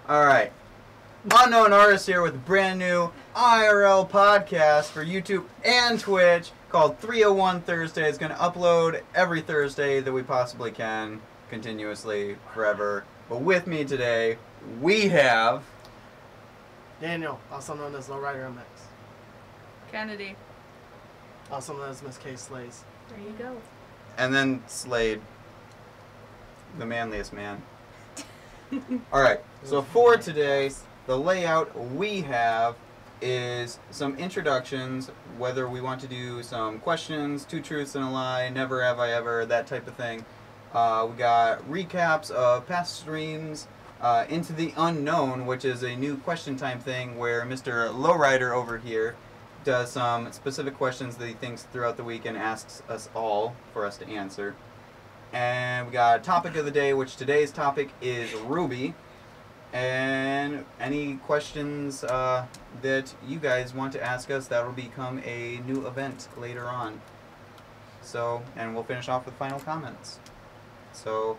Alright. Unknown Artist here with a brand new IRL podcast for YouTube and Twitch called 301 Thursday. It's going to upload every Thursday that we possibly can, continuously, forever. But with me today, we have... Daniel, also known as Lowrider MX. Kennedy. Also known as Miss K. Slade. There you go. And then Slade, the manliest man. Alright, so for today, the layout we have is some introductions, whether we want to do some questions, two truths and a lie, never have I ever, that type of thing. We got recaps of past streams, Into the Unknown, which is a new question time thing where Mr. Lowrider over here does some specific questions that he thinks throughout the week and asks us all for us to answer. And we got topic of the day, which today's topic is Ruby. And any questions that you guys want to ask us, that will become a new event later on. So, and we'll finish off with final comments. So,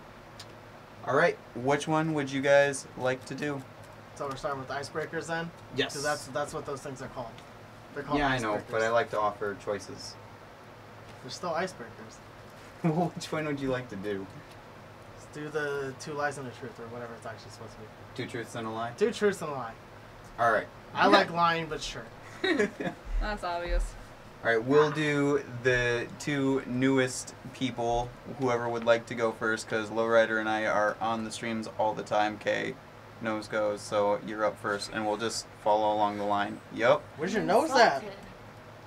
alright, which one would you guys like to do? So we're starting with icebreakers then? Yes. Because that's what those things are called. They're called Yeah, icebreakers. I know, but I like to offer choices. They're still icebreakers. Which one would you like to do? Let's do the two lies and a truth, or whatever it's actually supposed to be. Two truths and a lie? Two truths and a lie. Alright. I like lying, but sure. That's obvious. Alright, we'll do the two newest people, whoever would like to go first, because Lowrider and I are on the streams all the time. Kay, nose goes, so you're up first, and we'll just follow along the line. Yep. Where's your nose at?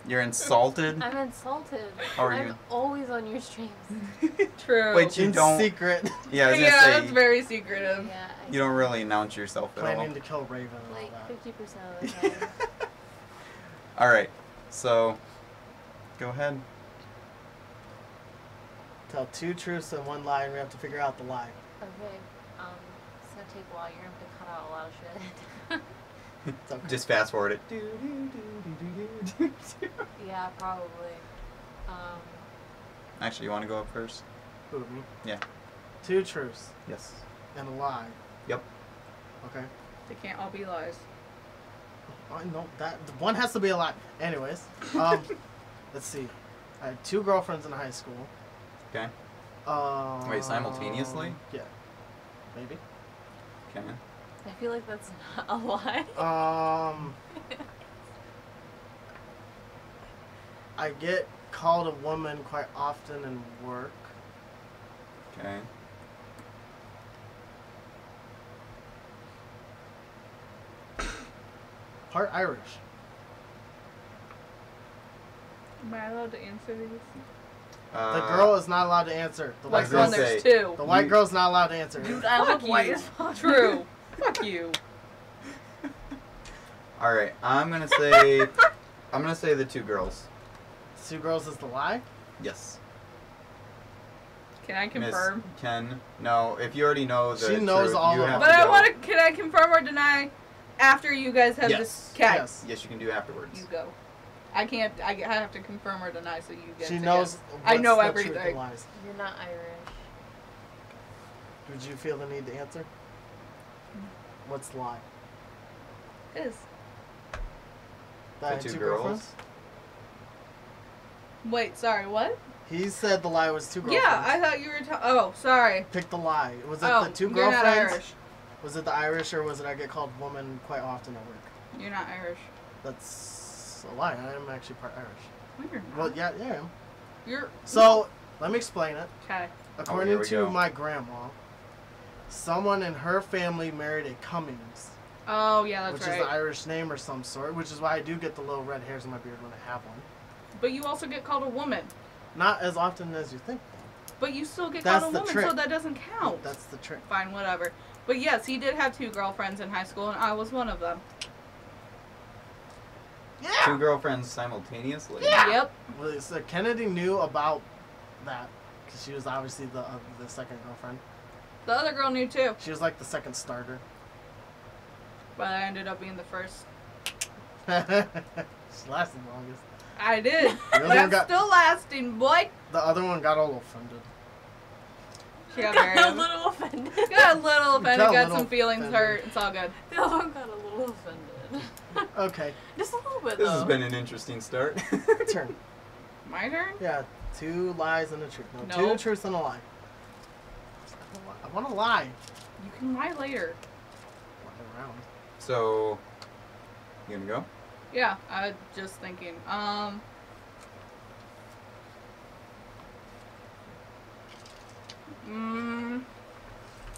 You're insulted? I'm insulted. How are I'm you? always on your streams. True. Wait, you In don't... secret. Yeah, I was Yeah, gonna say, that's very secretive. Yeah, you don't really announce yourself at all. Planning to kill Raven and like all that. 50% of the time. Alright, so, go ahead. Tell two truths and one lie, and we have to figure out the lie. Okay, it's gonna take a while. You're gonna have to cut out a lot of shit. It's okay. Just fast forward it. Yeah, probably. Actually, you want to go up first? Who, me? Yeah. Two truths Yes. and a lie. Yep. Okay. They can't all be lies. I know that one has to be a lie. Anyways, let's see. I had two girlfriends in high school. Okay. Wait, simultaneously? Yeah. Maybe. Okay. I feel like that's not a lie. I get called a woman quite often in work. Okay. Part Irish. Am I allowed to answer these? The girl is not allowed to answer. The I white was Like gonna one, girl. there's say- two. The white girl's not allowed to answer. Dude, I Fuck look white you. as fuck. True. Fuck you. All right, I'm gonna say the two girls. Two girls is the lie. Yes. Can I confirm? Miss Ken. No, if you already know the She knows truth, all you of have them. But to I go. want to. Can I confirm or deny after you guys have Yes. this cat? Yes. Yes, you can do afterwards. You go. I can't. I have to confirm or deny, so you get. She to knows. guess. I know what's the truth everything. and lies. You're not Irish. Did you feel the need to answer? What's the lie? Is. That I The had two two girls. girlfriends? Wait. Sorry. What? He said the lie was two girlfriends. Yeah. I thought you were. Oh, sorry. Pick the lie. Was it Oh, the two you're not girlfriends? Irish. Was it the Irish, or was it I get called woman quite often at work? You're not Irish. That's a lie. I am actually part Irish. No, you're not. Well, yeah, I am. You're. So, let me explain it. Okay. According here we to go. my grandma, someone in her family married a Cummings, Oh yeah, that's which right. is the Irish name or some sort, which is why I do get the little red hairs in my beard when I have one. But you also get called a woman. Not as often as you think, But you still get That's called a the woman, trick. so that doesn't though. count. That's the trick. Fine, whatever. But yes, he did have two girlfriends in high school, and I was one of them. Two girlfriends simultaneously. Yep. Well, so Kennedy knew about that because she was obviously the second girlfriend. The other girl knew too, She was like the second starter. but I ended up being the first. She lasted the longest. I did. The other one That's got still lasting, boy. the other one got all offended. She got got very a little offended. got a little offended, Got a got little some feelings offended. hurt. It's all good. The other one got a little offended. Okay, Just a little bit, This though. has been an interesting start. turn. My turn? Yeah, 2 lies and a truth. No, No. 2 truths and a lie. I want to lie. You can lie later. Walking around. So, you gonna go? Yeah, I was just thinking.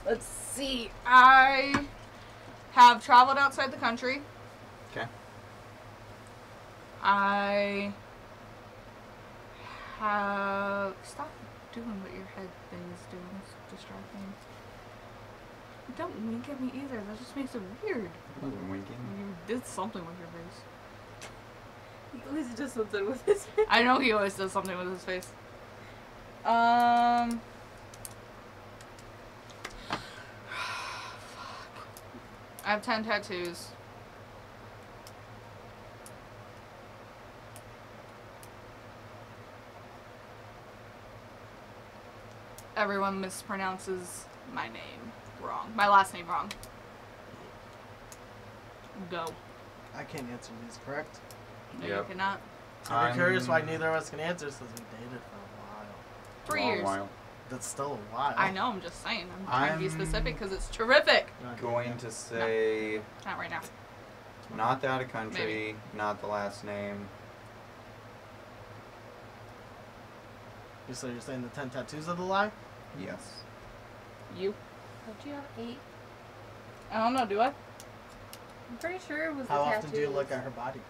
Let's see. I have traveled outside the country. Okay. I have... Stop doing what your head thing is doing. It's distracting. Don't wink at me either. That just makes it weird. I wasn't winking. You did something with your face. He always does something with his face. I know he always does something with his face. I have 10 tattoos. Everyone mispronounces my name wrong. My last name wrong. Go. I can't answer these, correct? No, Yep. you cannot. I'm curious why neither of us can answer since we dated for a while. 3 Long years. while. That's still a while. I know, I'm just saying. I'm trying to be I'm specific because it's terrific. Not Going to say Not right now. not the out of country, Maybe. not the last name. So you're saying the 10 tattoos are the lie? Yes. You? Don't you have 8? I don't know, do I? I'm pretty sure it was How the often tattoos. do you look at her body?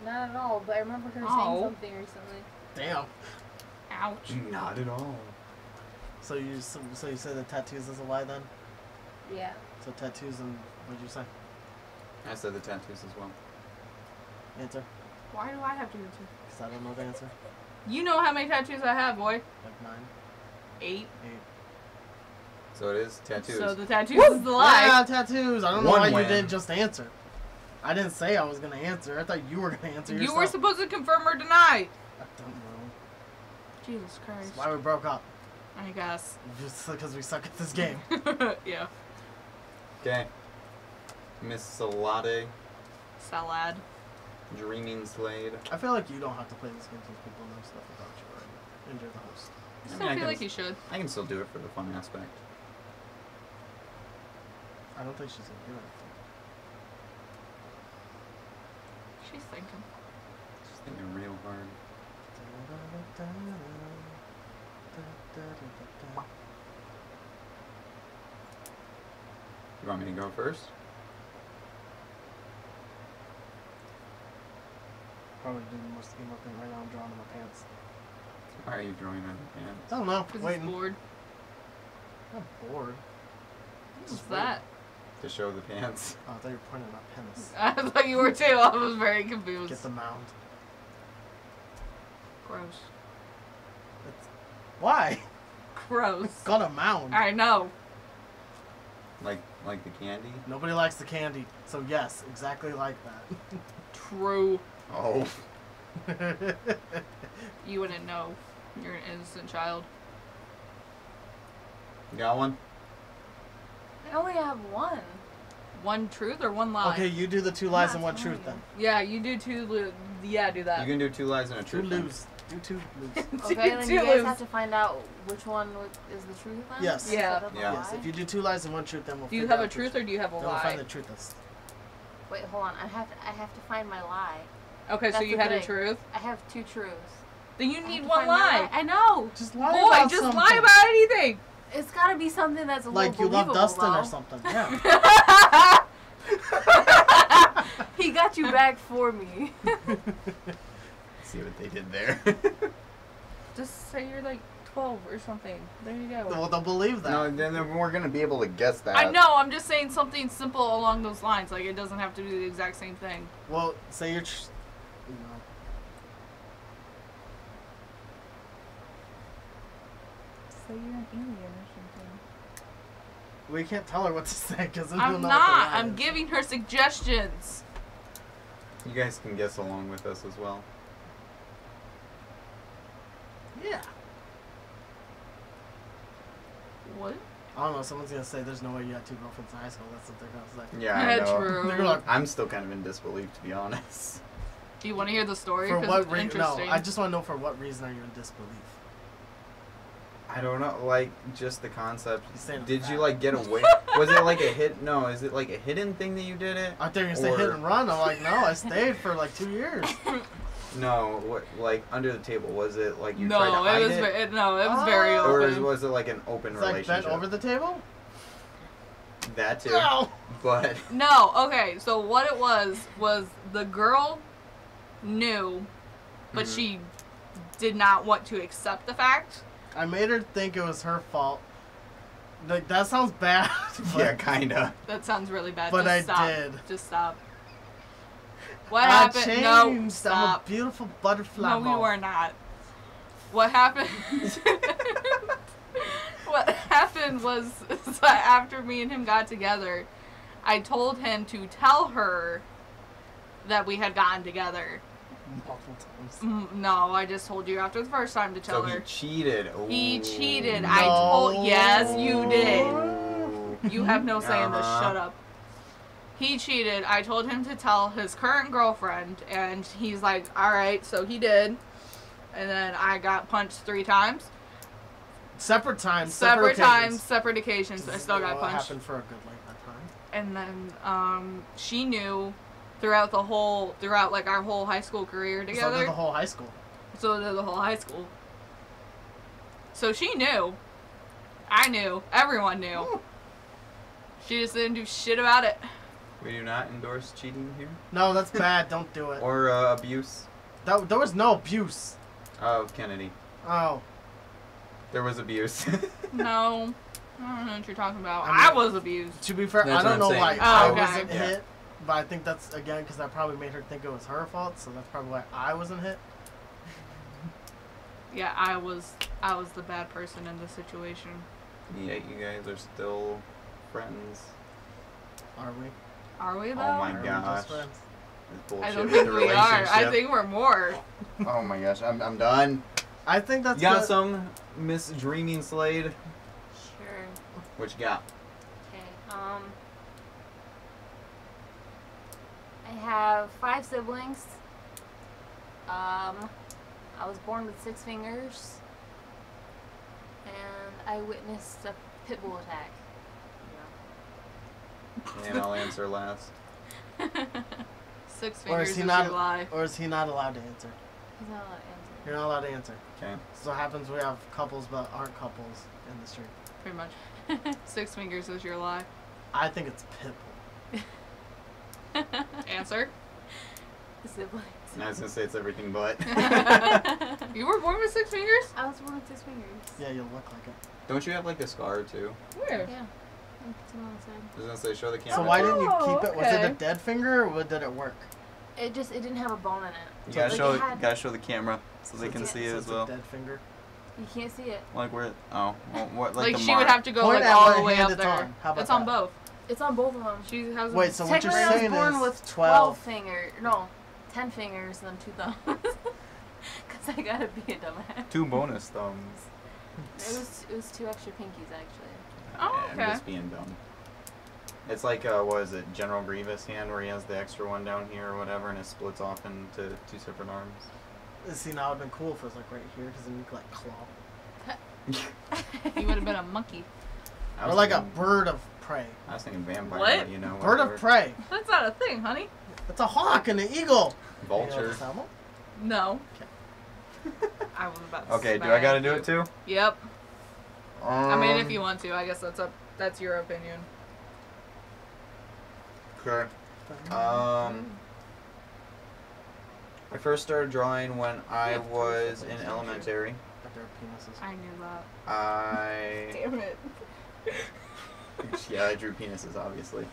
Not at all, but I remember her Oh. saying something recently. Damn. Ouch. Not at all. So you say the tattoos is a lie then? Yeah. So tattoos and what'd you say? I said the tattoos as well. Answer? Why do I have to answer? Because I don't know the answer. You know how many tattoos I have, boy. Like 9, 8. 8. So it is tattoos. So the tattoos is the lie. Yeah, tattoos. I don't know One why win. you didn't just answer. I didn't say I was gonna answer. I thought you were gonna answer You yourself. were supposed to confirm or deny. I don't know. Jesus Christ. That's why we broke up. I guess. Just because we suck at this game. Yeah. Okay. Miss Slade, Salad. Dreaming Slade. I feel like you don't have to play this game since people know stuff about you already. And you're the host. I I still mean, I feel can- like you should. I can still do it for the fun aspect. I don't think she's gonna do anything. She's thinking. Just thinking real hard. You want me to go first? Probably doing the most emo thing right now. I'm drawing in my pants. Why are you drawing on your pants? I don't know. Because he's Waiting. bored. I'm bored. What's that? To show the pants. Oh, I thought you were pointing at penis. I thought you were too. I was very confused. Get the mound. Gross. It's... Why? Gross. Got a mound. I know. Like the candy? Nobody likes the candy, so yes, exactly like that. True. Oh. You wouldn't know. You're an innocent child. You got one? I only have 1. One truth or one lie? Okay, you do the 2 lies Not and 1 telling truth then. Yeah, you do two. Yeah, do that. You can do 2 lies and a 2 truth. then. lose. Do 2 lose. Okay, then Two you guys lose. have to find out which one is the truth then? Yes. Instead Yeah. of the Yeah. Yes, lie? if you do 2 lies and 1 truth, then we'll Do you figure have a out truth which- or do you have a Then we'll find lie? the truthist. Wait, hold on. I have to find my lie. Okay, so That's you the had a thing. truth. I have 2 truths. Then you I have need to one find my lie. I know. Just lie Boy, about just something. lie about anything. It's got to be something that's a Like you little love believable, Dustin though. or something. Yeah. He got you back for me. See what they did there. Just say you're like 12 or something. There you go. Well, they'll believe that. No, then we're gonna be able to guess that. I know, I'm just saying something simple along those lines. Like, it doesn't have to be the exact same thing. Well, say you're... You know. Say you're an alien or something. We can't tell her what to say because I'm not. I'm giving her suggestions. You guys can guess along with us as well. Yeah. What? I don't know. Someone's gonna say there's no way you had 2 girlfriends in high school. That's what they're gonna say. Yeah, I know. True. They're like, I'm still kind of in disbelief, to be honest. Do you want to hear the story? for 'Cause what it's reason? No, interesting. I just want to know for what reason are you in disbelief? I don't know, like, just the concept. He's saying Did that. you, like, get away? Was it, like, a hit? No, is it, like, a hidden thing that you did it? I thought you were gonna say hit and run. I'm like, no, I stayed for like 2 years. No, what, like, under the table. Was it, like, you no, tried to hide it was it? no, it was very Oh. Or open. was it, like, an open It's like relationship? bent over the table. That, too. No. But, No, okay. So what it was the girl knew, but Mhm. she did not want to accept the fact. I made her think it was her fault. Like, that sounds bad. But yeah, kinda. That sounds really bad. But Just I stop. did. Just stop. What I happened? changed. No, I'm a stop. beautiful butterfly. No, we moth. were not. What happened? What happened was that after me and him got together, I told him to tell her that we had gotten together. Multiple times. No, I just told you after the first time to tell So her. he cheated. He Ooh. cheated. I told. Yes, you did. Ooh. You have no say in this. Uh-huh. Shut up. He cheated. I told him to tell his current girlfriend, and he's like, all right, so he did. And then I got punched 3 times. Separate times. Separate times, occasions. separate occasions. I still got What punched. happened for a good length of time. And then she knew throughout like our whole high school career So together. did the whole high school. So did the whole high school. So she knew. I knew. Everyone knew. Ooh. She just didn't do shit about it. We do not endorse cheating here. No, that's bad. Don't do it. Or abuse There was no abuse. of Kennedy. Oh. There was abuse. No. I don't know what you're talking about. I mean- I was abused. To be fair, That's I don't what know I'm saying. why Oh, I okay. wasn't Yeah. hit. But I think that's, again, because that probably made her think it was her fault. So that's probably why I wasn't hit. Yeah, I was the bad person in the situation. Yeah, you guys are still friends. Are we? Are we though? Oh my Are we gosh. just friends? This bullshit I don't with think the we are. I relationship. think we're more. Oh my gosh, I'm done. I think that's You got good. some Miss Dreaming Slade? Sure. What you got? Okay. I have 5 siblings. I was born with 6 fingers, and I witnessed a pit bull attack. And I'll answer last. 6 Or fingers is is he your not? lie. Or is he not allowed to answer? He's not allowed to answer. You're not allowed to answer. Okay. So it happens we have couples but aren't couples in the stream. Pretty much. 6 fingers is your lie. I think it's Pitbull. Answer. Siblings. And I was gonna say it's everything but. You were born with 6 fingers? I was born with 6 fingers. Yeah, you look like it. Don't you have like a scar too? Where? Yeah. It's on the side. I was gonna say show the camera. So why didn't you Oh, keep it? Was it a okay. dead finger or did it work? It didn't have a bone in it. You So gotta like show it had- gotta show the camera so So they can it's- see it so as it's well. a dead finger. You can't see it. Like where? Oh, well, what? Like the she mark. would have to go Point like at all what the way hand up it's there. on. How about It's on that? both. It's on both of them. She has. Wait, so what you're Technically, I was saying born is with 12. fingers. No, 10 fingers and then 2 thumbs. Cause I gotta be a dumbass. 2 bonus thumbs. It was 2 extra pinkies actually. Oh, Yeah, okay. I'm just being dumb. It's like what is it, General Grievous hand, where he has the extra one down here or whatever, and it splits off into 2 separate arms. See, now it'd been cool if it was like right here, because then you could like claw. You would have been a monkey. I Or was like a thinking- bird of prey. I was thinking vampire, What? but, you know. Bird whatever. of prey. That's not a thing, honey. It's a hawk and an eagle. You know Vulture. this animal? No. I was about to Okay, do I gotta smack do you. it too? Yep. I mean, if you want to, I guess that's your opinion. Okay. I first started drawing when I was in elementary. But there are penises. I knew that. I Damn it. yeah, I drew penises, obviously.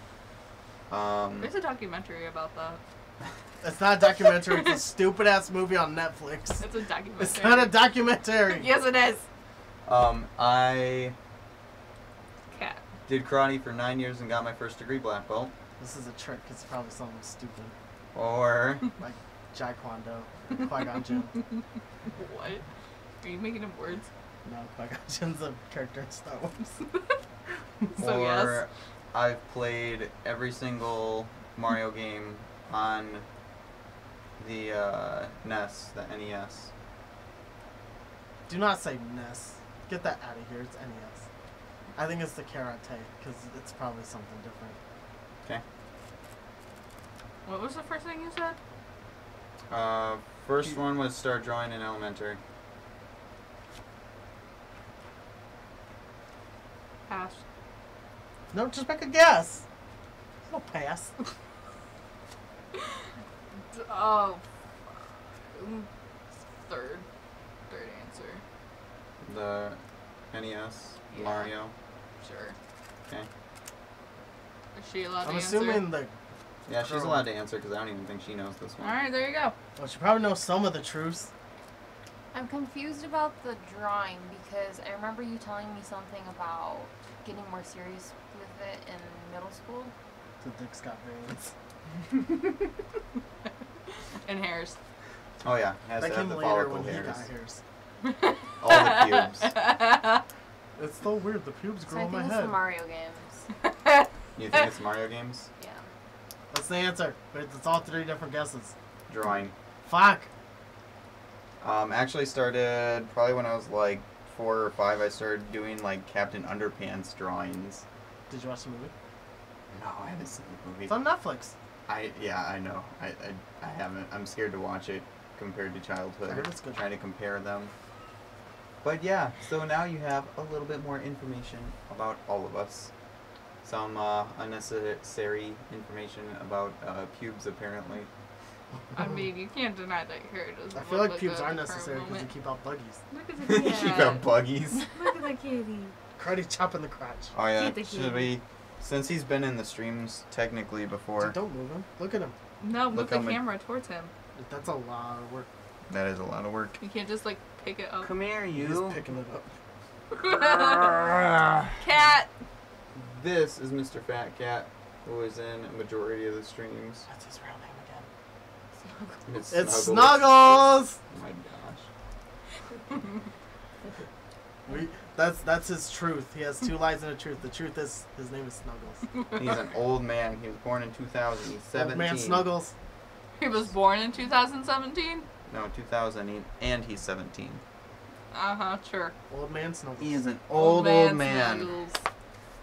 There's a documentary about that. It's not a documentary. It's a stupid ass movie on Netflix. It's a documentary. It's not a documentary. Yes, it is. I Cat. did karate for 9 years and got my first degree black belt. This is a trick. It's probably something stupid Or like Jai Kwon Do, Qui-Gon Jinn. What? Are you making up words? No, Qui-Gon's a character in Star Wars. So Or I've played every single Mario game on the NES, the NES. Do not say NES. Get that out of here. It's NES. I think it's the Karate, because it's probably something different. Okay. What was the first thing you said? First one was start drawing in elementary. Pass. No, just make a guess. No pass. Oh. Third answer. The NES, Yeah. Mario. Sure. Okay. Is she allowed I'm to assuming answer? the. Yeah, she's Girl. allowed to answer because I don't even think she knows this one. Alright, there you go. Well, she probably knows some of the truths. I'm confused about the drawing because I remember you telling me something about getting more serious with it in middle school. The dick's got veins. And hairs. Oh yeah, has That to have came the later follicle when he hairs. got hairs. All the pubes. It's so weird. The pubes So grow I on think my it's head. the Mario games. You think it's Mario games? Yeah. That's the answer. But it's all three different guesses. Drawing. Fuck. Actually started probably when I was like 4 or 5. I started doing like Captain Underpants drawings. Did you watch the movie? No, I haven't seen the movie. It's on Netflix. I know. I haven't. I'm scared to watch it compared to childhood. I heard it's good. Trying to compare them. But yeah, so now you have a little bit more information about all of us. Some unnecessary information about pubes, apparently. I mean, you can't deny that your hair doesn't I feel look like pubes good are at the current necessary because they moment. keep out buggies. Look at the cat. Keep out buggies. Look at the kitty. Karate chopping the crotch. Oh yeah, Keep the should kitty. we? Since he's been in the streams technically before, Dude, don't move him. Look at him. No, move Look the how many- camera towards him. That's a lot of work. that is a lot of work. You can't just like pick it up. Come here, He's you. picking it up. Cat. This is Mr. Fat Cat, who is in a majority of the streams. That's his real name again. It's It's Snuggles. Snuggles! Oh my gosh. That's his truth. He has two lies and a truth. The truth is his name is Snuggles. He's an old man. He was born in 2000. He's 17. Old man Snuggles. He was born in 2017. No, 2000, and he's 17. Sure. Old man Snuggles. He is an old man. Snuggles.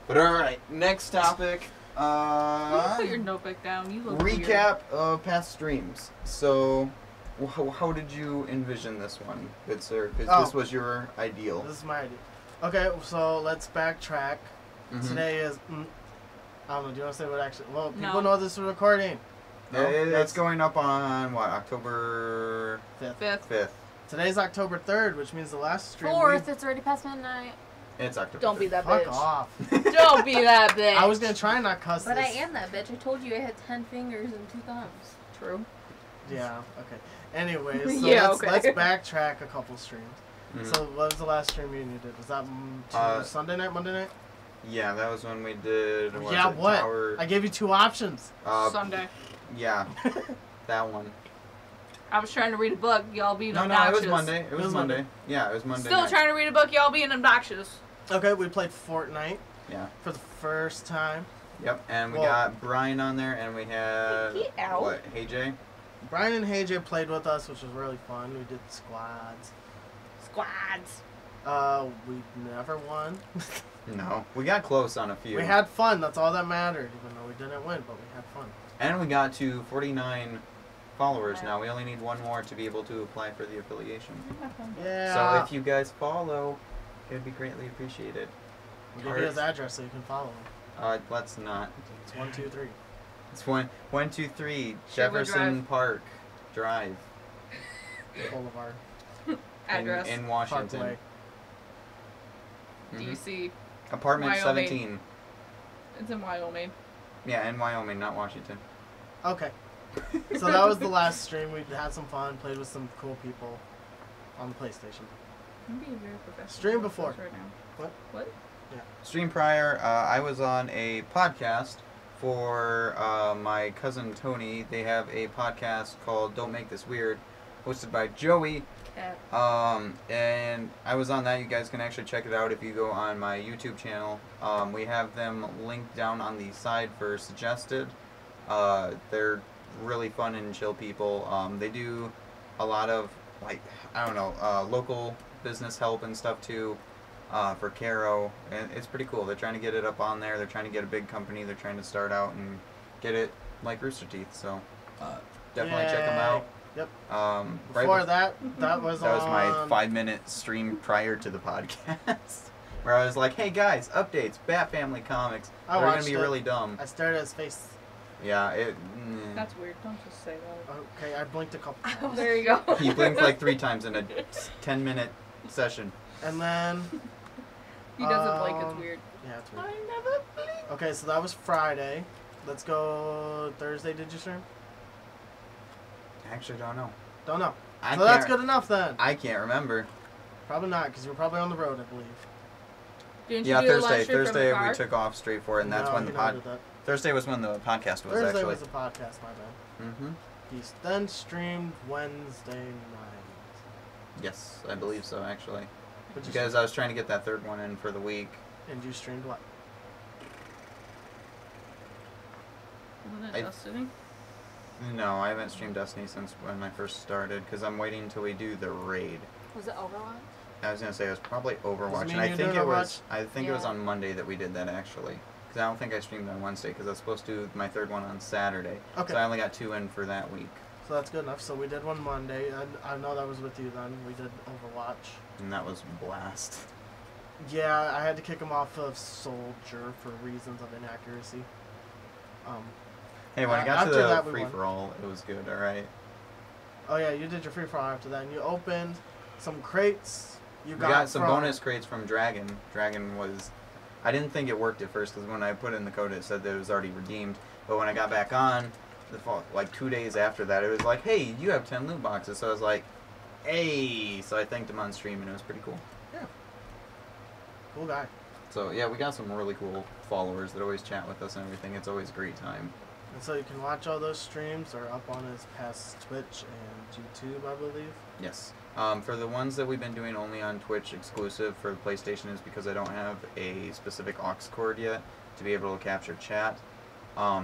But alright, next topic. Put your notebook down. You look Recap of past streams. So, how did you envision this one, good sir? Because this was your ideal. This is my idea. Okay, so let's backtrack. Mhm. Today is. I don't know. Do you want to say what actually? Well, people No. know this is recording. No, It's going up on what, October Fifth. Fifth. 5th? Today's October 3rd, which means the last stream. 4th, it's already past midnight. It's October. Don't be 5th. that Fuck bitch. off. Don't be that bitch. I was gonna try and not cuss. But I this. am that bitch. I told you I had 10 fingers and 2 thumbs. True. Yeah. Okay. Anyways, so Yeah, let's okay. backtrack a couple streams. Mhm. So what was the last stream you did? Was that Sunday night, Monday night? Yeah, that was when we did. Yeah, it, what? Tower, I gave you two options. Sunday. Yeah, that one. I was trying to read a book. Y'all being No, obnoxious. it was Monday. It was Monday. Yeah, it was Monday. Still night. trying to read a book. Y'all being obnoxious. Okay, we played Fortnite Yeah. for the first time. Yep, and we Well- got Brian on there, and we had Get out. what? Hey Jay. Brian and Hey Jay played with us, which was really fun. We did squads. Squads. We never won. No, we got close on a few. We had fun. That's all that mattered. Even though we didn't win, but we had fun. and we got to 49 followers now. We only need one more to be able to apply for the affiliation. Yeah. So if you guys follow, it would be greatly appreciated. We'll give you his address so you can follow him. Let's not. It's 123. It's 123 Sherwood Jefferson Drive. Park Drive Boulevard. Address. in Washington. Parkway. Mhm. DC. Apartment Wyoming. 17. It's in Wyoming. Yeah, in Wyoming, not Washington. Okay. So that was the last stream. We had some fun, played with some cool people on the PlayStation. I'm being very professional. Stream before. Right now. What? What? Stream prior, I was on a podcast for my cousin Tony. They have a podcast called Don't Make This Weird, hosted by Joey Cat. And I was on that. You guys can actually check it out if you go on my YouTube channel. We have them linked down on the side for suggested. They're really fun and chill people. They do a lot of, like, I don't know, local business help and stuff too, for Caro, and it's pretty cool. They're trying to get it up on there. They're trying to get a big company. They're trying to start out and get it like Rooster Teeth. So definitely check them out. Yep. Right that was my on 5-minute stream prior to the podcast, where I was like, "Hey guys, updates, Bat Family comics. I They're gonna watched be it. really dumb." I stared at his face. Yeah, That's weird. Don't just say that. Okay, I blinked a couple times. There you go. He blinked like 3 times in a 10-minute session. And then He doesn't blink. It's Um, weird. yeah, it's weird. I never blink. Okay, so that was Friday. Let's go Thursday. Did you stream? I actually don't know. Don't know. I So that's can't- good enough then. I can't remember. Probably not, because you were probably on the road, I believe. Didn't Yeah, you do the live Thursday. stream from the Thursday car? we took off straight for it, and that's No, when the you never pod. did that. Thursday was when the podcast was Thursday actually. was the podcast, my bad. Mm-hmm. He's then streamed Wednesday night. Yes, I believe so actually. But Because I was trying to get that third one in for the week. And you streamed what? Wasn't I- it Destiny? No, I haven't streamed Destiny since when I first started because I'm waiting until we do the raid. Was it Overwatch? I was gonna say it was probably Overwatch, me and and I you think doing it was. Overwatch? I think it was Yeah. on Monday that we did that actually. Because I don't think I streamed on Wednesday because I was supposed to do my third one on Saturday. Okay. So I only got 2 in for that week, So that's good enough. So we did one Monday, and I know that was with you then. We did Overwatch. and that was blast. Yeah, I had to him him off of Soldier for reasons of inaccuracy. Hey, when I got to After the that, we free won. for all, it was good. All right. Oh yeah, you did your free for all after that, and you opened some crates. You We got some from- bonus crates from Dragon. Dragon was. I didn't think it worked at first because when I put in the code, it said that it was already redeemed. But when I got back on, like 2 days after that, it was like, "Hey, you have 10 loot boxes." So I was like, "Hey!" So I thanked him on stream, and it was pretty cool. Yeah. Cool guy. So yeah, we got some really cool followers that always chat with us and everything. It's always a great time. And so you can watch all those streams. Are up on his past Twitch and YouTube, I believe. Yes. For the ones that we've been doing only on Twitch exclusive for the PlayStation is because I don't have a specific aux cord yet to be able to capture chat.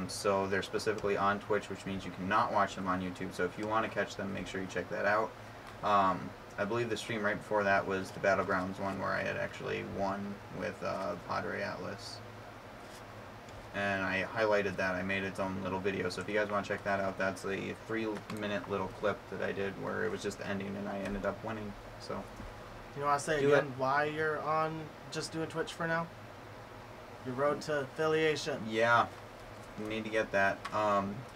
So they're specifically on Twitch, which means you cannot watch them on YouTube. So if you want to catch them, make sure you check that out. I believe the stream right before that was the Battlegrounds one where I had actually won with Padre Atlas. And I highlighted that. I made its own little video. So if you guys want to check that out, that's a 3-minute little clip that I did where it was just the ending and I ended up winning. So You want to say Do again why you're on just doing Twitch for now? Your road to affiliation. yeah, you need to get that.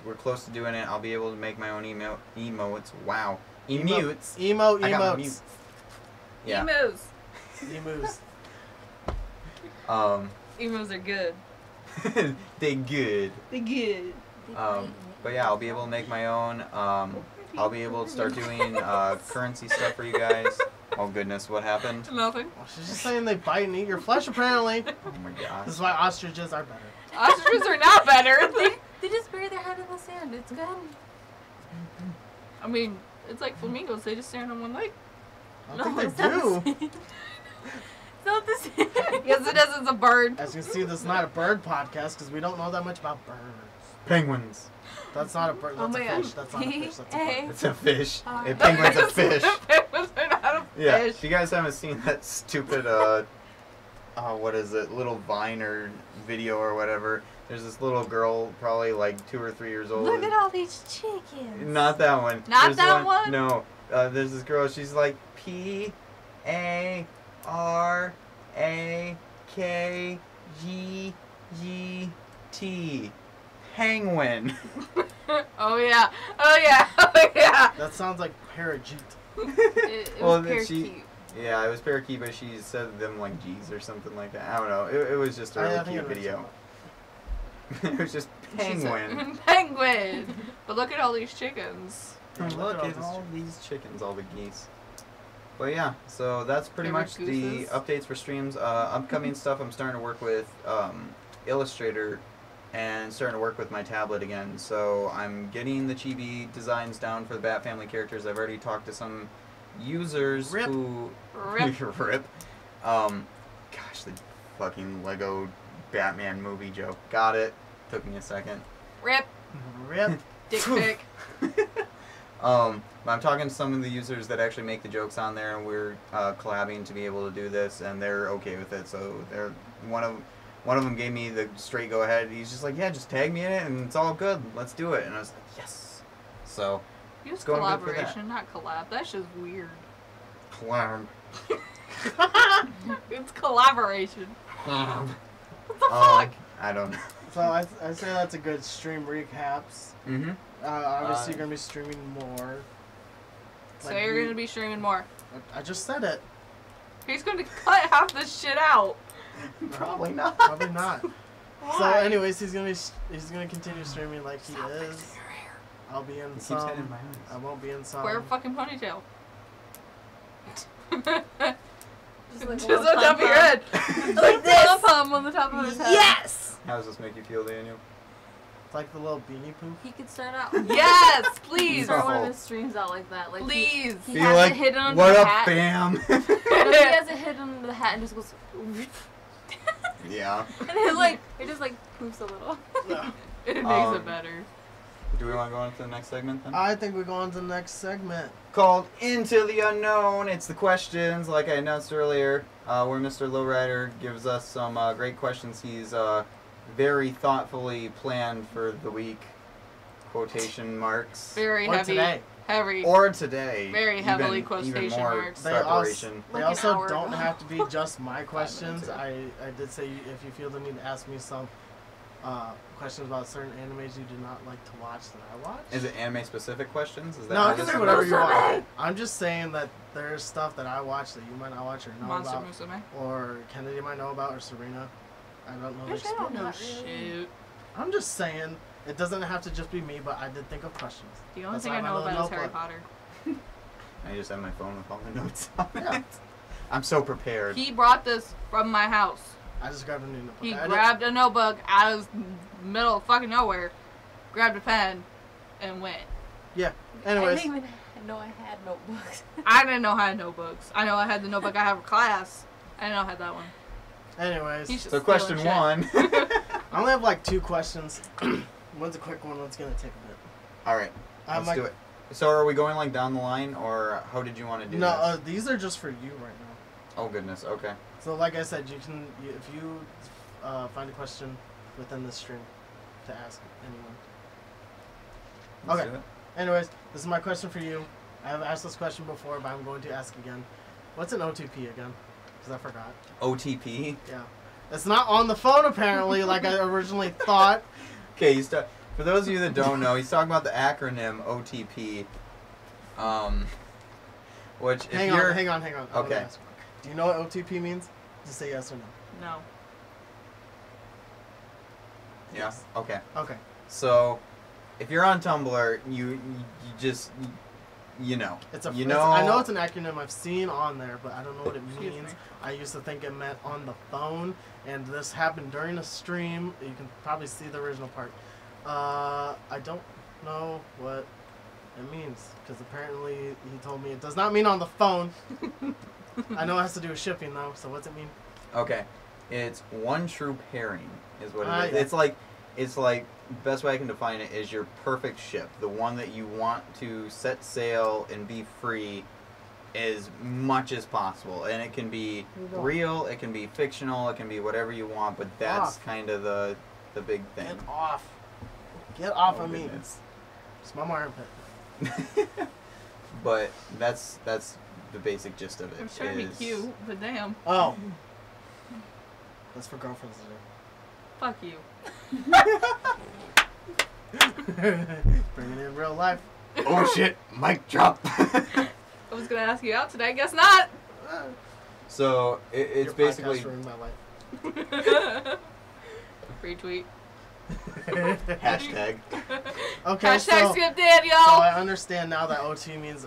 We're close to doing it. I'll be able to make my own emotes. Wow. Emotes. I got Emotes. mute. Yeah. Emos. Emus. Emos are good. They good. They good. But yeah, I'll be able to make my own. I'll be able to start doing currency stuff for you guys. Oh goodness, what happened? Nothing. Well, she's just saying they bite and eat your flesh, apparently. Oh my gosh. This is why ostriches are better. Ostriches are not better. They just bury their head in the sand. It's good. I mean, it's like flamingos. They just stand on one leg. I No, don't it's think they not do. the same. It's not the same. Yes, it is. It's a bird. As you can see, this is not a bird podcast because we don't know that much about birds. Penguins. That's not a bird. Oh That's my a God. fish. That's not a fish. That's a bird. Hey. It's a fish. Oh. A penguin's a fish. Penguins are not a Yeah. fish. If you guys haven't seen that stupid what is it, little Vine or video or whatever, there's this little girl, probably like 2 or 3 years old. Look at all these chickens. Not that one. Not There's that one? No. There's this girl. She's like PARAKGGT. Hangwin. Oh yeah. Oh yeah. Oh yeah. That sounds like Parajit. It Well, was then she- parakeet. Yeah, it was parakeet, but she said them like G's or something like that. I don't know. It was just a really I think cute I know video. It was just She said, penguin. Penguin. But look at all these chickens. Yeah, Look at all these chickens, all the geese. But yeah, so that's pretty Favorite much the gooses? updates for streams. Upcoming stuff, I'm starting to work with Illustrator and starting to work with my tablet again. So I'm getting the chibi designs down for the Bat Family characters. I've already talked to some users Rip. who Rip. rip. Gosh, the fucking Lego Batman movie joke. Got it. Took me a second. Rip. Rip. Dick pic. But I'm talking to some of the users that actually make the jokes on there, and we're collabing to be able to do this, and they're okay with it. So they're one of them gave me the straight go ahead. He's just like, yeah, just tag me in it, and it's all good. Let's do it. And I was like, yes. So Use going good for that. collaboration, not collab. That's just weird. collab. It's collaboration. Collab. What the fuck? I don't know. So I say that's a good stream recaps. Mm-hmm. Obviously, you're gonna be streaming more. So Like you're you- gonna be streaming more. I just said it. He's gonna cut half this shit out. Probably not. Probably not. So, Why? anyways, he's gonna continue streaming like he is. I'll be in He keeps some. hitting my I eyes. won't be in some. Wear a fucking ponytail. Just like Just on top of your head. Like this. Pom on the top of his head. Yes! How does this make you feel, Daniel? It's like the little beanie poof. He could start out. Yes! He Please! could start one of his streams out like that. Like Please! He Be has like, it hidden under what the up, hat. fam? No, he has it hidden under the hat and just goes. Yeah. And it just like poofs a little. It makes Um, it better. Do we want to go on to the next segment then? I think we go on to the next segment. Called Into the Unknown. It's the questions, like I announced earlier, where Mr. Lowrider gives us some great questions he's very thoughtfully planned for the week. Quotation marks. Very Or heavy. today. Heavy. Or today. Very heavily even quotation more marks. They preparation. They Like an also hour don't ago. have to be just my questions. ago. I did say if you feel the need to ask me some questions about certain animes you do not like to watch that I watch. Is it anime specific questions? Is that No, how you can this say whatever you works? want. I'm just saying that there's stuff that I watch that you might not watch or know Monster about, Musume. or Kennedy might know about, or Serena. I don't know. Bitch, I don't know Not really. shit. I'm just saying it doesn't have to just be me, but I did think of questions. The only That's thing why I my know little about is Harry notebook. Potter. I just have my phone with all the notes on Yeah. it. I'm so prepared. He brought this from my house. I just grabbed a new notebook. He I did- grabbed a notebook out of middle of fucking nowhere, grabbed a pen, and went. Yeah. I Anyways, didn't even know I had notebooks. I didn't know I had notebooks. I know I had the notebook I have for class. I didn't know I had that one. anyways, He should So steal question shit. one. I only have like 2 questions. One's a quick one. One's gonna take a bit. All right, I'm let's like, do it. So are we going like down the line, or how did you want to do no, this? these are just for you right now. Oh goodness. Okay. So like I said, if you find a question within this stream to ask anyone. Let's Okay. do it. Anyways, this is my question for you. I have asked this question before, but I'm going to ask again. What's an OTP again? Because I forgot. OTP. Yeah. It's not on the phone apparently, like I originally thought. Okay, for those of you that don't know, he's talking about the acronym OTP. Which if Hang you're on. I'm gonna Okay. ask. Do you know what OTP means? Just say yes or no. No. yeah. Okay. Okay. So if you're on Tumblr, you just you know. It's a. You it's- know. I know it's an acronym I've seen on there, but I don't know what it Excuse means. me. I used to think it meant on the phone, and this happened during a stream. You can probably see the original part. I don't know what it means because apparently he told me it does not mean on the phone. I know it has to do with shipping though. So what's it mean? Okay. It's one true pairing is what it is. Yeah. It's like best way I can define it is your perfect ship, the one that you want to set sail and be free as much as possible. And it can be Here you go. real, it can be fictional, it can be whatever you want, but that's Off. kind of the big thing. Get off. Get off Oh, of me. goodness. Smell my armpit. But that's the basic gist of it. I'm trying to be is- cute, but damn. Oh. That's for girlfriends to Fuck you. do. Bring it in real life. Oh shit, mic drop. I was gonna ask you out today, guess not. So it's Your basically podcast ruined my life. Retweet. hashtag. Okay, Hashtag so, skip Daniel. so I understand now that OT means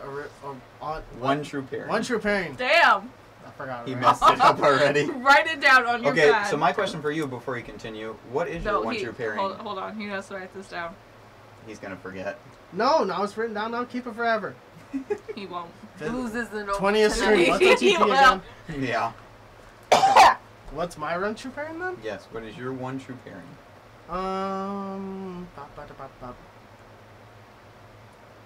One true pairing. one true pairing. Damn. I forgot. He Right? messed it up already. Write it down on your Okay, pad. so my question for you before you continue, what is your one true pairing? Hold on, he has to write this down. He's gonna forget. No, it's written down. Now keep it forever. He won't. Loses the no. 20th Street. What's He OTP will. again? Yeah. What's my run true pairing then? Yes. What is your one true pairing? Bop.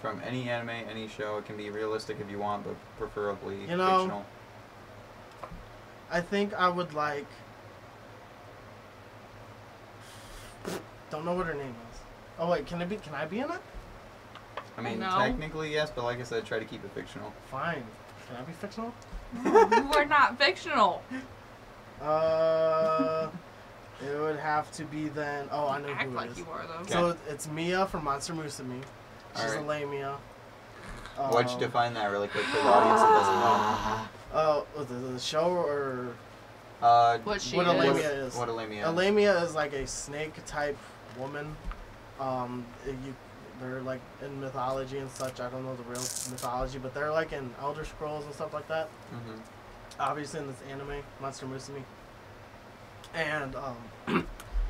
From any anime, any show. It can be realistic if you want, but preferably You know, fictional. I think I would like. Don't know what her name is. Oh wait, can I be in it? I mean, No. technically yes, but like I said, try to keep it fictional. Fine. Can I be fictional? You are not fictional. It would have to be then. Oh, I know Act who it like is. you are though. So it's Mia from Monster Musume. She's Alright. a Lamia. Why'd you define that really quick for the audience that doesn't know? Oh, the show or What she what a is. Lamia is? What a Lamia A is. Lamia is like a snake type woman. They're like in mythology and such. I don't know the real mythology, but they're like in Elder Scrolls and stuff like that. Mm-hmm. Obviously in this anime, Monster Musume. And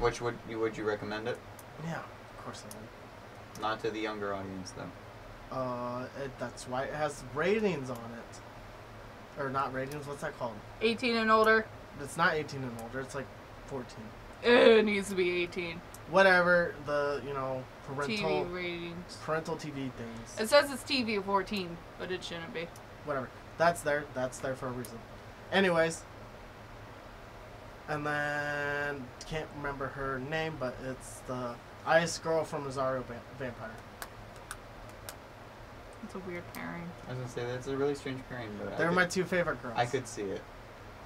Which would you recommend it? yeah, of course I would. Not to the younger audience though. That's why it has ratings on it. Or not ratings, what's that called? 18 and older. It's not 18 and older, it's like 14. It needs to be 18. Whatever, TV ratings. parental TV things. It says it's TV 14, but it shouldn't be. Whatever. That's there for a reason. Anyways. And then, can't remember her name, but it's the ice girl from Rosario Vampire. It's a weird pairing. I was gonna say that's a really strange pairing, but They're my two favorite girls. I could see it.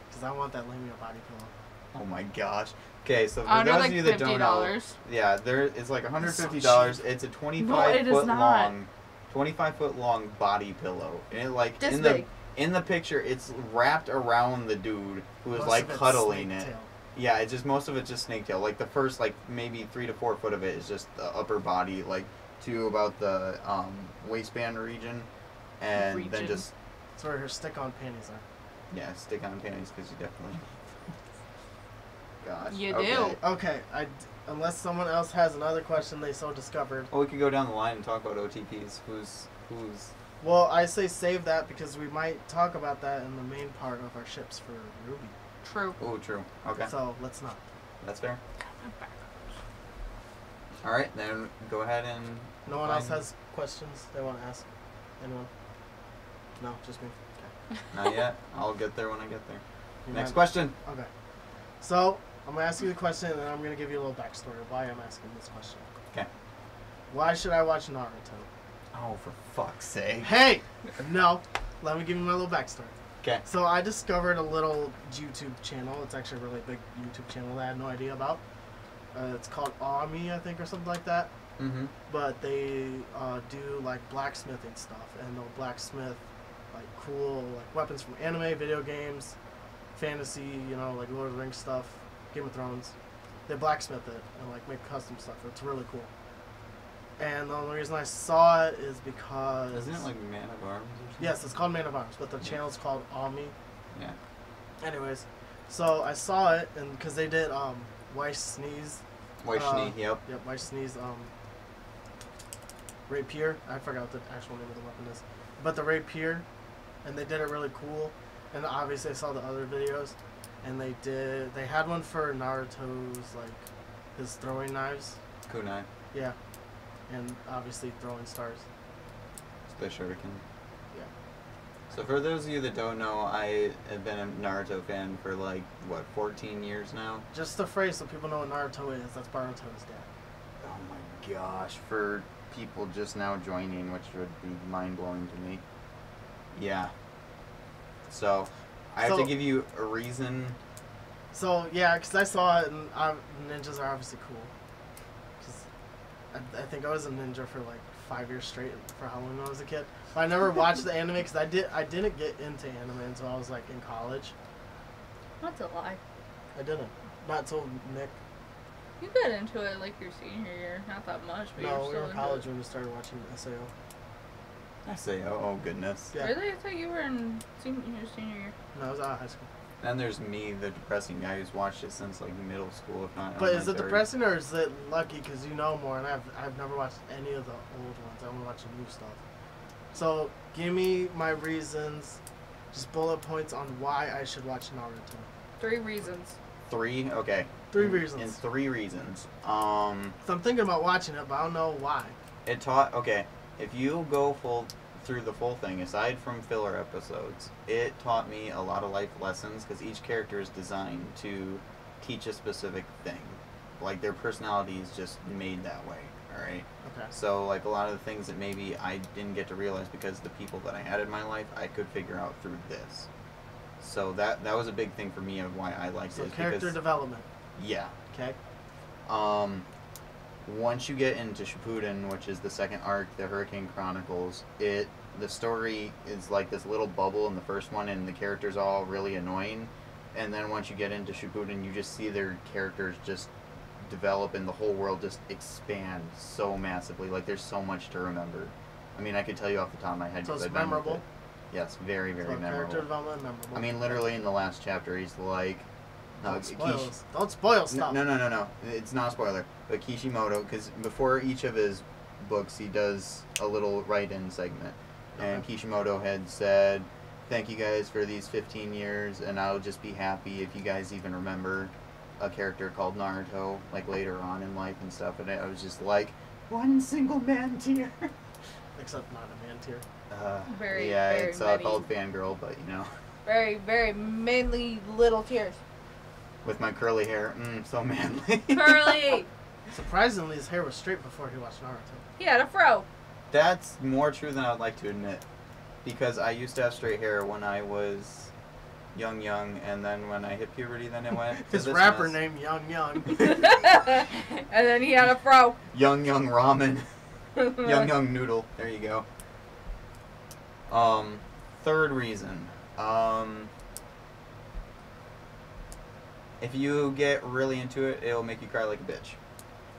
Because I want that Lamia body pillow. Oh my gosh. Okay, so for Under those like of you that don't know, $50. yeah, it's like $150. It's so cheap. It's a 25 No, it is foot not. long, 25 foot long body pillow, and it like This in big. the picture, it's wrapped around the dude who is Most like of it's cuddling snake it. tail. Yeah, it's just most of it's just snake tail. Like the first like maybe 3 to 4 foot of it is just the upper body, like to about the waistband region, and then Region. just That's where her stick-on panties are. yeah, stick on panties because you definitely. Gosh. You okay. do. Okay, unless someone else has another question they so discovered. Well, we could go down the line and talk about OTPs. Who's Well, I say save that because we might talk about that in the main part of our ships for Ruby. True. Oh, true. Okay, So let's not. that's fair. All right, then go ahead and. No one else Fine. has questions they want to ask? Anyone? No, just me. Okay. Not yet. I'll get there when I get there. You Next might- question. Okay. So, I'm going to ask you the question and then I'm going to give you a little backstory of why I'm asking this question. Okay. Why should I watch Naruto? Oh, for fuck's sake. Hey! No. Let me give you my little backstory. Okay. So, I discovered a little YouTube channel. It's actually a really big YouTube channel that I had no idea about. It's called Ami, I think, or something like that. Mm-hmm. But they do like blacksmithing stuff, and they'll blacksmith like cool like weapons from anime, video games, fantasy, like Lord of the Rings stuff, Game of Thrones. They blacksmith it and like make custom stuff. It's really cool. And the only reason I saw it is because Isn't it like Man of Arms or something? yes, it's called Man of Arms, but the channel's called Ami. Yeah. Anyways, so I saw it, and because they did Weiss Sneeze. Waishni, yep. Yep, Weiss Sneeze rapier. I forgot what the actual name of the weapon is, but the rapier, and they did it really cool. And obviously, I saw the other videos, and they had one for Naruto's like his throwing knives. Kunai. Yeah, and obviously throwing stars. The shuriken. Yeah. So for those of you that don't know, I have been a Naruto fan for like, what, 14 years now? Just the phrase so people know what Naruto is. That's Boruto's dad. Oh my gosh, for people just now joining, which would be mind-blowing to me. Yeah. So, I have to So- give you a reason. So yeah, because I saw it, and ninjas are obviously cool. Because I think I was a ninja for like 5 years straight for Halloween when I was a kid. But I never watched the anime because I didn't get into anime until I was like in college. That's a lie. I didn't. Not till Nick. You got into it like your senior year. Not that much, but No, you're we still were in into college it. when we started watching SAO. I say, oh goodness. Yeah. Really? I thought you were in your senior year. No, I was out of high school. Then there's me, the depressing guy who's watched it since like middle school, if not. But is it elementary. depressing or is it lucky because you know more? And I've never watched any of the old ones. I only watch the new stuff. So, give me my reasons, just bullet points on why I should watch Naruto. 3 reasons. 3? Okay. 3 reasons. And 3 reasons. So I'm thinking about watching it, but I don't know why. It taught, okay, if you go through the full thing, aside from filler episodes, it taught me a lot of life lessons, because each character is designed to teach a specific thing. Like, their personality is just made that way, alright? Okay. So, like, a lot of the things that maybe I didn't get to realize because the people that I had in my life, I could figure out through this. So that was a big thing for me of why I liked So it. character development. Yeah. Okay. Once you get into Shippuden, which is the second arc, the Hurricane Chronicles, the story is like this little bubble in the first one, and the characters all really annoying. And then once you get into Shippuden, you just see their characters just develop, and the whole world just expand so massively. Like, there's so much to remember. I mean, I could tell you off the top of my head. So 'cause it's I've been with memorable? it. Yes, very, very So memorable. character development memorable. I mean, literally in the last chapter, he's like, Don't spoil, don't spoil stuff. No. It's not a spoiler. But Kishimoto, because before each of his books, he does a little write-in segment. And Okay. Kishimoto had said, thank you guys for these 15 years, and I'll just be happy if you guys even remember a character called Naruto, like, later on in life and stuff. And I was just like, one single man tear. Except not a man tier. Very, yeah, very it's many. called Fangirl, but, you know. Very, very manly little tears. With my curly hair, so manly. Curly! Surprisingly, his hair was straight before he watched Naruto. He had a fro. That's more true than I'd like to admit. Because I used to have straight hair when I was young, and then when I hit puberty, then it went to His this rapper mess. named Young. And then he had a fro. Young ramen. young noodle. There you go. Third reason. If you get really into it, it'll make you cry like a bitch.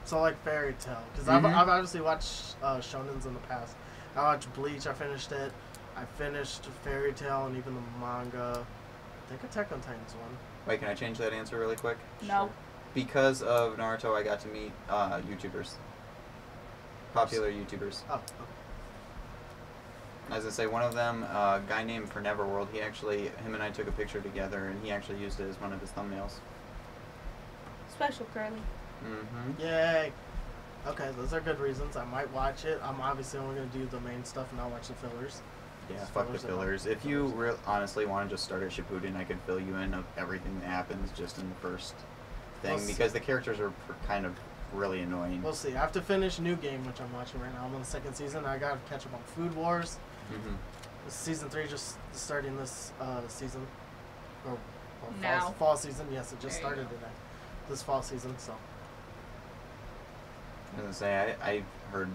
So like Fairy Tail, because Mhm. I've obviously watched shonens in the past. I watched Bleach. I finished it. I finished Fairy Tail and even the manga. I think Attack on Titan's one. Wait, can I change that answer really quick? No. Because of Naruto, I got to meet YouTubers. Popular YouTubers. Oh, okay. As I say, one of them, a guy named For Neverworld, him and I took a picture together, and he actually used it as one of his thumbnails. Special curly. Mm-hmm. Yay. Okay, those are good reasons. I might watch it. I'm obviously only going to do the main stuff and not watch the fillers. Yeah, Just fuck the fillers fillers. If you honestly want to just start at Shippuden, I could fill you in of everything that happens just in the first thing, Well, because the characters are kind of really annoying. We'll see. I have to finish New Game, which I'm watching right now. I'm on the second season. I got to catch up on Food Wars. Mm-hmm. Season 3 just starting this season. Or Now. fall season. Yes, it just There you started go. today. This fall season, so. I was gonna say, I've heard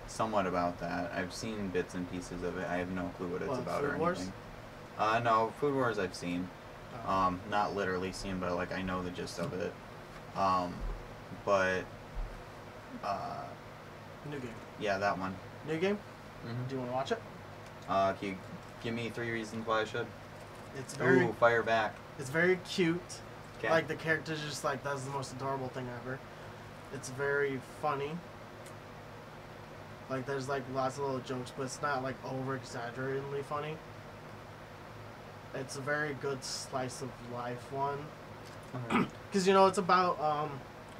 somewhat about that. I've seen bits and pieces of it. I have no clue what it's What, about Food or Wars? anything. No, Food Wars I've seen. Not literally seen, but like I know the gist of it. But New Game. yeah, that one. New Game? Mm-hmm. Do you want to watch it? Can you give me 3 reasons why I should? It's very, Ooh, fire back. it's very cute. Okay. Like the characters, just like that's the most adorable thing ever. It's very funny. Like there's like lots of little jokes, but it's not like over exaggeratedly funny. It's a very good slice of life one. Okay. Because you know it's about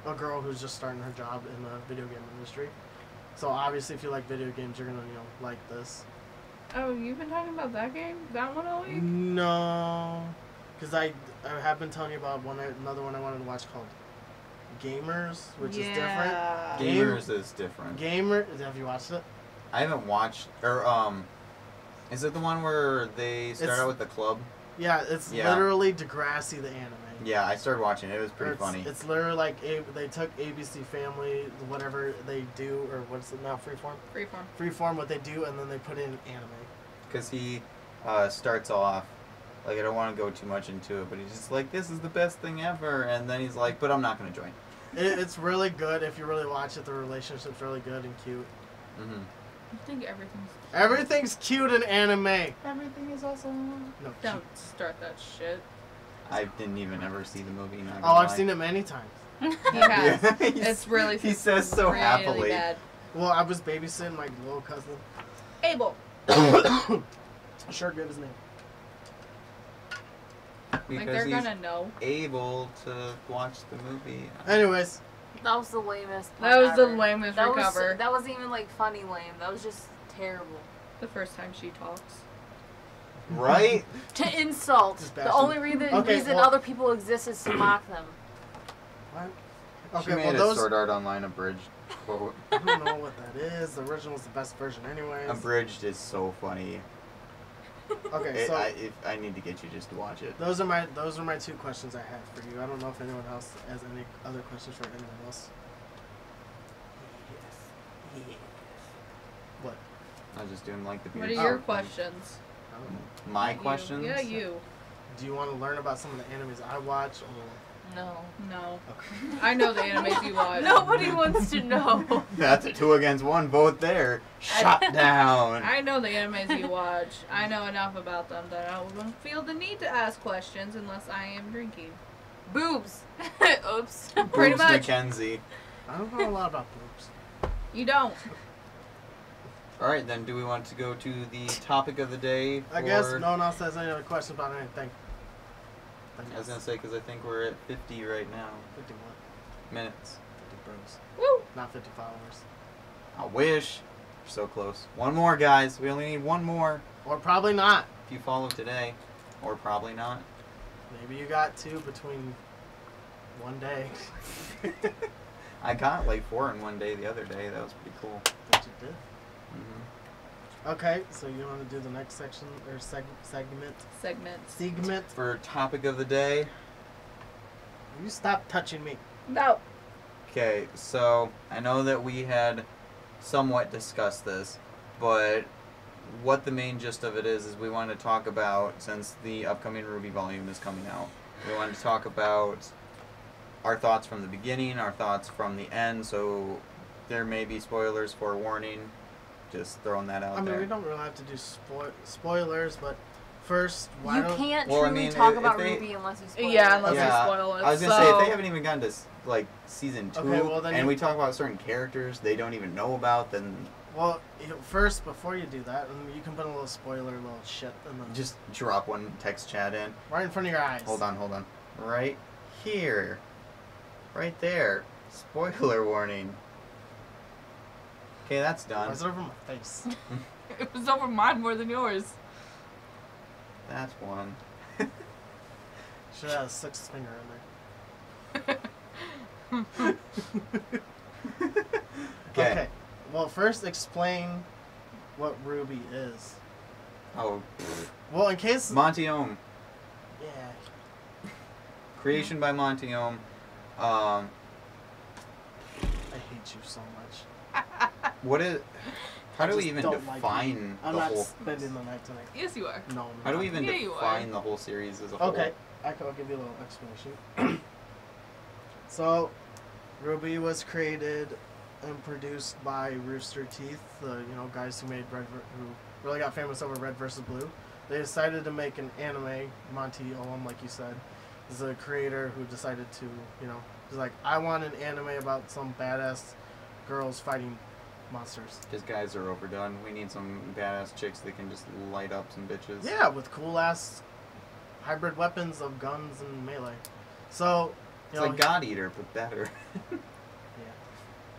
a girl who's just starting her job in the video game industry. So obviously, if you like video games, you're gonna like this. Oh, you've been talking about that game? That one all week? No, because I have been telling you about another one I wanted to watch called Gamers, which is different. Gamers is different. Gamer, have you watched it? I haven't watched, or is it the one where they start out with the club? Yeah, it's literally Degrassi the anime. Yeah, I started watching it. It was pretty funny. It's literally like they took ABC Family, whatever they do, or what's it now, Freeform? Freeform. Freeform, what they do, and then they put in anime. Because he starts off, like, I don't want to go too much into it, but he's just like, this is the best thing ever, and then he's like, but I'm not going to join. It's really good if you really watch it. The relationship's really good and cute. Mm-hmm. I think Everything's cute in anime. everything is awesome. No, Don't start that shit. I didn't even ever see the movie. Not Oh, I've seen it many times. He has. Yeah. It's really He says so really happily. bad. Well, I was babysitting my little cousin. Abel. Sure, give his name. Like, Because they're he's gonna know. able to watch the movie. Anyways, That was the lamest. That was the ever. lamest That recover. that wasn't even like funny lame. That was just terrible. The first time she talks. Right? To insult. Just The bash only them. reason, Okay, well- other people exist is to mock them. what? She Okay, made well a those. Sword Art Online abridged quote. I don't know what that is. The original's the best version, anyways. Abridged is so funny. Okay, so I need to get you just to watch it. those are my 2 questions I had for you. I don't know if anyone else has any other questions for anyone else. Yes. Yes. What? I was just doing like the What are beard your thing. questions? I don't know. My You. questions? Yeah, you. Do you want to learn about some of the animes I watch, or? No. No. Okay. I know the animes you watch. Nobody wants to know. That's a 2 against 1 vote there. Shut down. I know the animes you watch. I know enough about them that I wouldn't feel the need to ask questions unless I am drinking. Boobs. Oops. Pretty Boobs much. Mackenzie. I don't know a lot about boobs. You don't. Alright, then do we want to go to the topic of the day? I guess for- no one else has any other questions about anything. I was going to say, because I think we're at 50 right now. 50 what? Minutes. 50 bros. Woo! Not 50 followers. I wish. We're so close. One more, guys. We only need one more. Or probably not. If you follow today. Or probably not. Maybe you got 2 between one day. I got like 4 in one day the other day. That was pretty cool. That you did. Hmm. Okay, so you want to do the next section or segment? Segments. Segment. For topic of the day. You stop touching me. No. Okay, so I know that we had somewhat discussed this, but what the main gist of it is we want to talk about, since the upcoming Ruby volume is coming out, we want to talk about our thoughts from the beginning, our thoughts from the end, so there may be spoilers, for warning. Just throwing that out I mean, there. we don't really have to do spoilers, but first, why You don't... can't Well, I truly mean, talk if about they- Ruby unless you spoil Yeah, it. unless Yeah, you spoil it. I was gonna say, if they haven't even gotten to like season 2, Okay, well, then and you- we talk about certain characters they don't even know about, then Well, first, before you do that, you can put a little spoiler, little shit, in the, just drop one text chat in. right in front of your eyes. Hold on. Right here. Right there. Spoiler warning. Okay, that's Why done. is it over my face? It was over mine more than yours. That's one. Should have a 6th finger in there. Okay. Well, first explain what Ruby is. Oh, Well, in case... Monty Ohm. Yeah. Creation by Monty Ohm. I hate you so much. What is... How do we just even don't like define I'm the not whole... spending the night tonight. Yes, you are. No. How do we even Yeah, you define are. the whole series as a whole? Okay, I'll give you a little explanation. So, Ruby was created and produced by Rooster Teeth, the guys who made who really got famous over Red vs. Blue. They decided to make an anime. Monty Oum, like you said, is a creator who decided to, he's like, I want an anime about some badass girls fighting monsters. Because guys are overdone. We need some badass chicks that can just light up some bitches. Yeah, with cool ass hybrid weapons of guns and melee. So, It's like God Eater, but better. Yeah.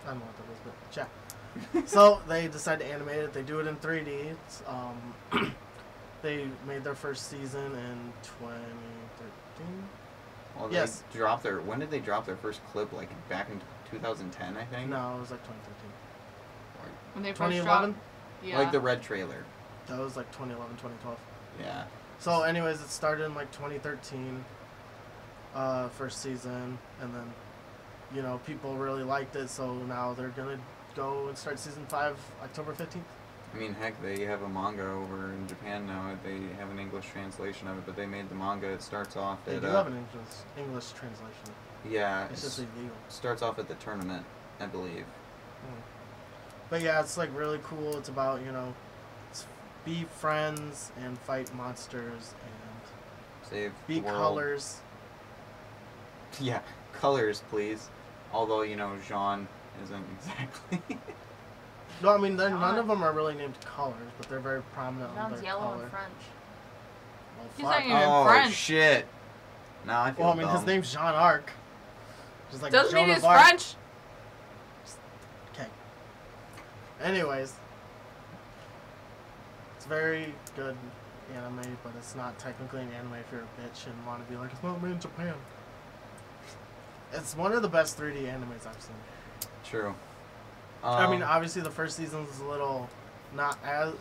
I don't know what that is, but check. So they decide to animate it. They do it in 3D. It's, they made their first season in 2013. Well, Yes. they dropped their... When did they drop their first clip? Like, back in 2010, I think? No, it was like 2013. When they first 2011? dropped. Yeah. Like the red trailer. That was like 2011, 2012. Yeah. So anyways, it started in like 2013, first season, and then, people really liked it, so now they're gonna go and start season 5 October 15th. I mean, heck, they have a manga over in Japan now. They have an English translation of it, but they made the manga. It starts off They at... do have an English translation. Yeah. It's just illegal. starts off at the tournament, I believe. But yeah, it's like really cool. It's about, be friends and fight monsters and Save be the world. colors. Yeah, colors, please. Although, Jean isn't exactly... No, I mean, none John. of them are really named colors, but they're very prominent on John's their yellow color. in French. Well, He's fuck. not even Oh French. shit! Now I feel Well, I mean, his dumb. name's Jean Arc. Just like Doesn't Joan mean of he's Arc. French. Okay. Anyways, it's very good anime, but it's not technically an anime if you're a bitch and want to be like, it's not made in Japan. It's one of the best 3D animes I've seen. True. I mean, obviously the first season is a little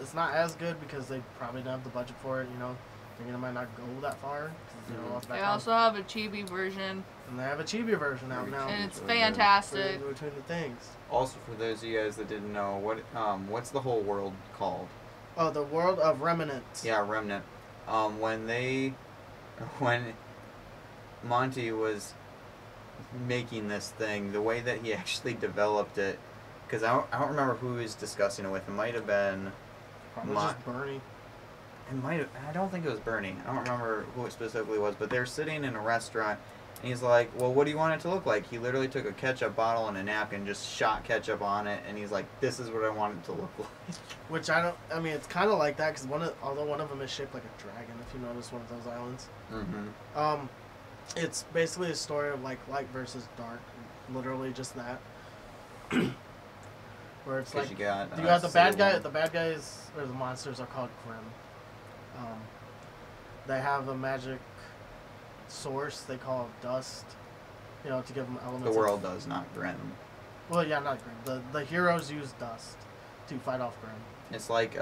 it's not as good because they probably don't have the budget for it. You know, thinking it might not go that far. 'Cause, you know, off They that also have a chibi version, and they have a chibi version out now. and it's really good. fantastic. Between the things. Also, for those of you guys that didn't know, what's the whole world called? Oh, the world of Remnant. Yeah, Remnant. When Monty was making this thing, the way that he actually developed it, because I don't remember who he was discussing it with. It might have been. Probably My- just Bernie. It might have. I don't think it was Bernie. I don't remember who it specifically was, but they're sitting in a restaurant, and he's like, "Well, what do you want it to look like?" He literally took a ketchup bottle and a napkin, just shot ketchup on it, and he's like, "This is what I want it to look like." Which I mean, it's kind of like that because although one of them is shaped like a dragon, if you notice one of those islands. Mm-hmm. It's basically a story of like light versus dark, literally just that. Where it's like you got the bad guy. Salem. The bad guys or the monsters are called Grimm. They have a magic source they call dust. You know, to give them elements. The of- world does not Grim. Well, yeah, not Grimm. The heroes use dust to fight off Grimm. It's like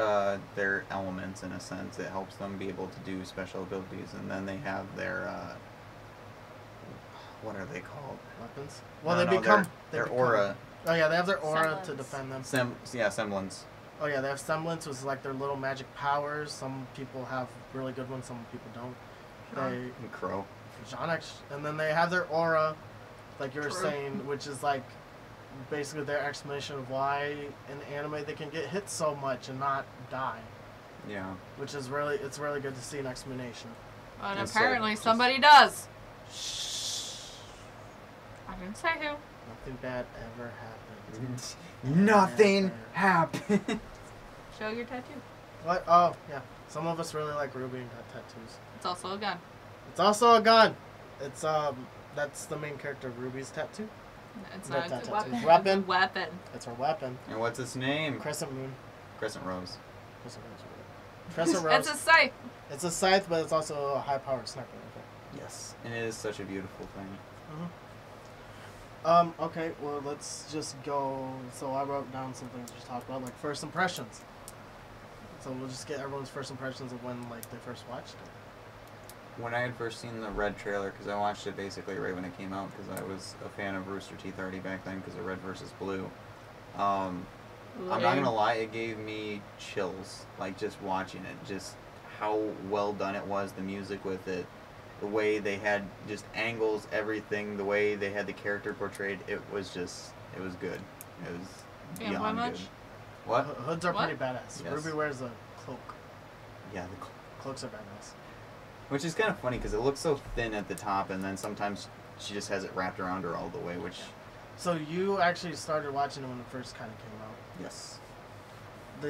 their elements in a sense. It helps them be able to do special abilities, and then they have their what are they called? Weapons. Well, No, they no, become their become- aura. Oh yeah, they have their aura to Semblance. defend them. Semblance. Oh yeah, they have semblance, which is like their little magic powers. Some people have really good ones, some people don't. They And Crow. and then they have their aura, like you were True. saying, which is like basically their explanation of why in anime they can get hit so much and not die, Yeah. which is really good to see an explanation. And Just so- apparently just- somebody does. Shh. I didn't say who. Nothing bad ever happened. Nothing happened. Show your tattoo. What? Oh yeah, some of us really like Ruby and got tattoos. It's also a gun. It's also a gun. It's that's the main character of Ruby's tattoo. It's Not not a tattoo. weapon. It's weapon. It's a weapon. It's her weapon. And what's its name? Crescent Moon. Crescent Rose. Crescent Rose. Crescent Rose. It's a scythe. It's a scythe, but it's also a high-powered sniper rifle. Yes. And it is such a beautiful thing. Okay, well, let's just go. So I wrote down some things to talk about, like first impressions. So we'll just get everyone's first impressions of when, like, they first watched it. When I had first seen the Red trailer, because I watched it basically right when it came out, because I was a fan of Rooster Teeth already back then, because of Red versus Blue. I'm not gonna lie, it gave me chills, like just watching it, just how well done it was, the music with it, the way they had just angles, everything, the way they had the character portrayed, it was good. It was Fanboy beyond much? good. What? Hoods are What? pretty badass. Yes. Ruby wears a cloak. Yeah, Cloaks are badass. which is kind of funny because it looks so thin at the top, and then sometimes she just has it wrapped around her all the way, which So you actually started watching it when it first kind of came out. yes.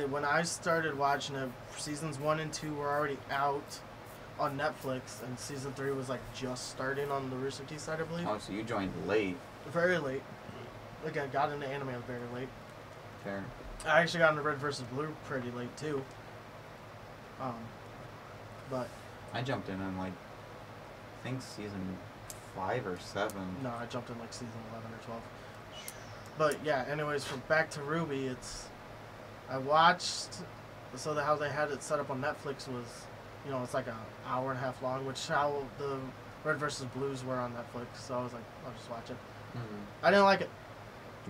When I started watching it, seasons 1 and 2 were already out on Netflix, and season 3 was like just starting on the Rooster Teeth side, I believe. Oh, so you joined late. Very late. Like I got into anime very late. Fair. I actually got into Red versus Blue pretty late too. But I jumped in on like, I think season 5 or 7. no, I jumped in like season 11 or 12. But yeah, anyways, from back to Ruby, I watched. So how they had it set up on Netflix was, you know, it's like an hour and a half long, which how the Red versus Blues were on Netflix. So I was like, I'll just watch it. Mm-hmm. I didn't like it.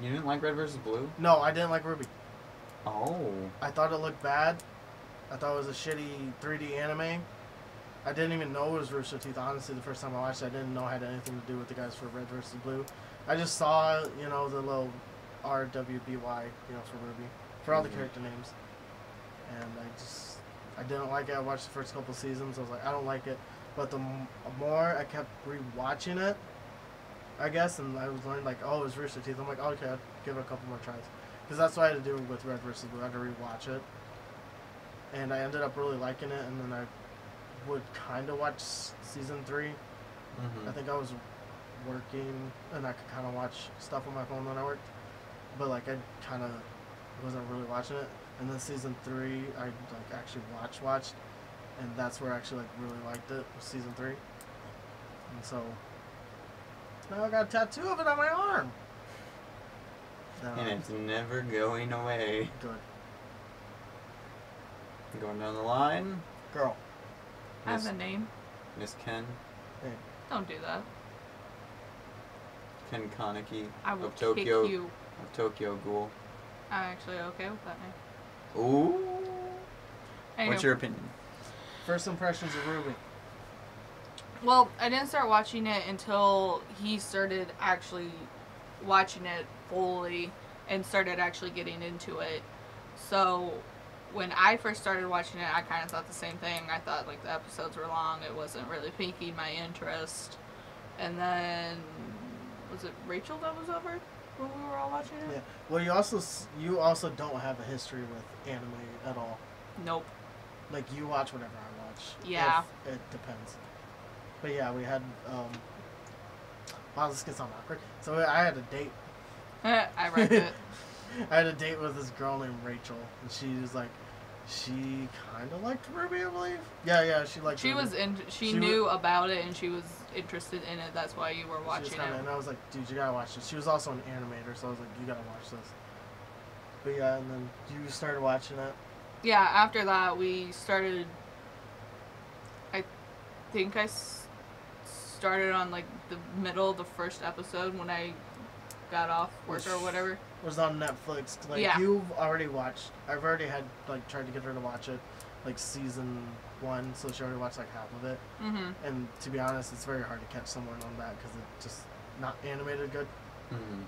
You didn't like Red versus Blue? No, I didn't like Ruby. Oh. I thought it looked bad. I thought it was a shitty 3D anime. I didn't even know it was Rooster Teeth. Honestly, the first time I watched it, I didn't know it had anything to do with the guys for Red versus Blue. I just saw, you know, the little RWBY, you know, for Ruby, for all the character names. And I didn't like it. I watched the first couple seasons. I was like, I don't like it. But the more I kept rewatching it, I guess, and I was learning like, oh, it's Rooster Teeth. I'm like, okay, I'll give it a couple more tries. Because that's what I had to do with Red vs. Blue. I had to rewatch it. And I ended up really liking it, and then I would kind of watch season 3. Mm-hmm. I think I was working, and I could kind of watch stuff on my phone when I worked. But, like, I kind of wasn't really watching it. And then season 3, I, like, actually watched. And that's where I actually, like, really liked it, was season 3. And so, now I got a tattoo of it on my arm. And it's never going away. Good. Going down the line. Girl. I have a name. Miss Ken. Don't do that. Ken Kaneki I will of Tokyo. kick you. Of Tokyo Ghoul. I'm actually okay with that name. Ooh. Anywho. What's your opinion? First impressions of Ruby. Well, I didn't start watching it until he started actually watching it fully and started actually getting into it. So when I first started watching it, I kind of thought the same thing. I thought, like, the episodes were long. It wasn't really piquing my interest. And then, was it Rachel that was over when we were all watching it? Yeah. Well, you also don't have a history with anime at all. Nope. Like, you watch whatever I watch. Yeah. It depends. But yeah, we had, wow, this gets sound awkward. So I had a date. I read it. I had a date with this girl named Rachel, and she was like, she kind of liked Ruby, I believe. Yeah, she liked. She Ruby. was she knew about it and she was interested in it. That's why you were watching it. And I was like, dude, you gotta watch this. She was also an animator, so I was like, you gotta watch this. But yeah, and then you started watching it. Yeah, after that we started. I think I started on, like, the middle of the first episode when I got off work or whatever. It was on Netflix. Like, Yeah. You've already watched. I've already had, like, tried to get her to watch it, like, season 1, so she already watched, like, half of it. Mm-hmm. And to be honest, it's very hard to catch someone on that because it's just not animated good. Mm-hmm.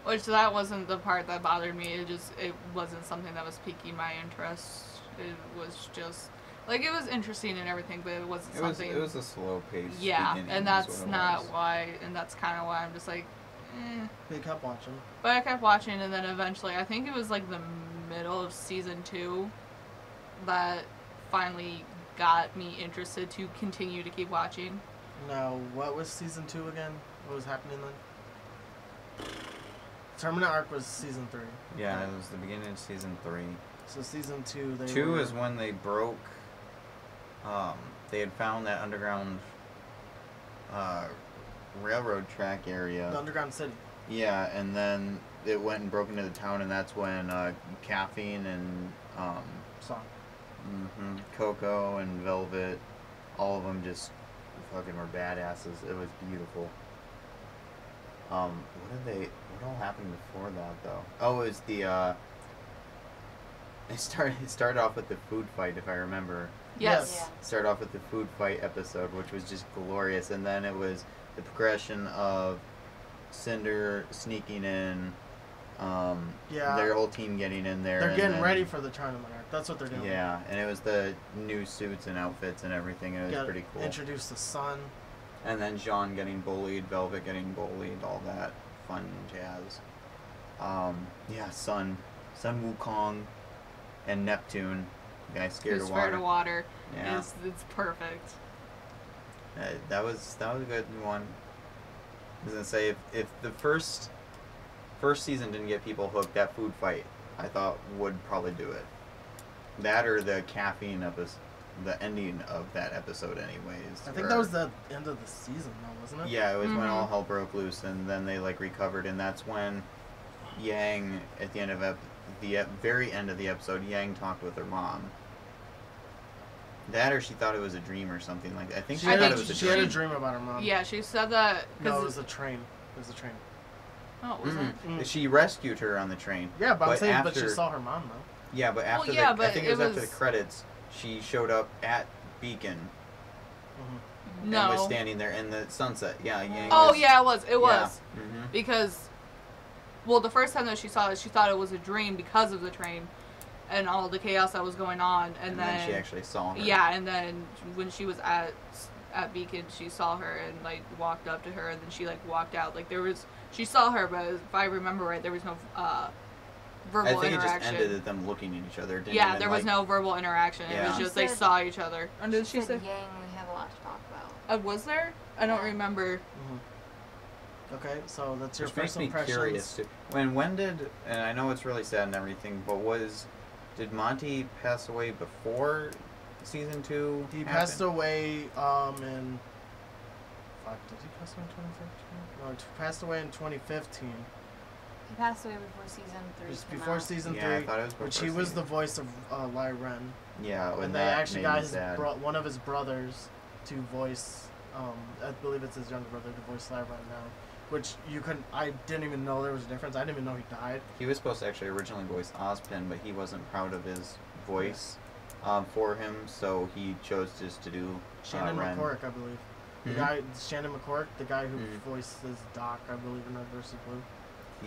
Which that wasn't the part that bothered me. It wasn't something that was piquing my interest. It was just, like, it was interesting and everything, but it wasn't something. It was a slow pace. Yeah, and that's not why. And that's kind of why I'm just like, eh. They kept watching. But I kept watching, and then eventually, I think it was like the middle of season 2 that finally got me interested to continue to keep watching. Now, what was season 2 again? What was happening then? Terminate Arc was season 3. Yeah, it was the beginning of season 3. So season 2, they 2 were... is when they broke. They had found that underground railroad track area. The Underground City. Yeah, and then it went and broke into the town, and that's when Caffeine and Song. Coco and Velvet, all of them just fucking were badasses. It was beautiful. What all happened before that though? Oh, it was the it started off with the food fight, if I remember. Yes. Yeah. Started off with the food fight episode, which was just glorious, and then it was the progression of Cinder sneaking in, their whole team getting in there. They're and getting then, ready for the tournament arc. That's what they're doing. Yeah, and it was the new suits and outfits and everything, and it was pretty cool. Introduce the sun. And then Jean getting bullied, Velvet getting bullied, all that fun jazz. Sun Wukong, and Neptune, the guy scared Who's of water. scared of water. Yeah. It's perfect. That was a good one. I was gonna say if the first season didn't get people hooked, that food fight I thought would probably do it. That or the caffeine episode, the ending of that episode, anyways. I think that was the end of the season, though, wasn't it? Yeah, it was when all hell broke loose, and then they like recovered, and that's when Yang at the end of the very end of the episode, Yang talked with her mom. That or she thought it was a dream or something like that. I think she thought it was a She dream. had a dream about her mom. Yeah, she said that. No, it was a train. It was a train. Oh, it wasn't. Mm. She rescued her on the train. Yeah, but I'm saying, but after, she saw her mom, though. Yeah, but after yeah, I but think it it was after was- the credits, she showed up at Beacon Mm-hmm. No. and was standing there in the sunset. Yeah, Yang Oh, was, yeah, it was. It yeah. was. Mm-hmm. Because, well, the first time that she saw it, she thought it was a dream because of the train and all the chaos that was going on. And then she actually saw her. Yeah, and then when she was at Beacon, she saw her and, like, walked up to her, and then she, like, walked out. Like, she saw her, but if I remember right, there was no verbal I think it interaction. just ended at them looking at each other. It didn't Yeah, even, there was like, no verbal interaction. It Yeah. was She just they said- saw each other. And did she say? said Yang, we have a lot to talk about. Was there? I don't remember. Okay, so that's your Which makes first me impressions. curious too. When did, and I know it's really sad and everything, but did Monty pass away before season 2? He passed away in. Fuck, did he pass away in 2015? No, he passed away in 2015. He passed away before season 3 Just came before out. season Yeah, I 3, thought it was before which he was season. the voice of Lai Ren. Yeah, And they actually got his one of his brothers to voice. I believe it's his younger brother to voice Lai Ren now. Which you couldn't. I didn't even know there was a difference. I didn't even know he died. He was supposed to actually originally voice Ozpin, but he wasn't proud of his voice for him, so he chose just to do Shannon Ren. McCork, I believe. The Mhm. guy, Shannon McCork, the guy who Mhm. voices Doc, I believe, in Red vs. Blue.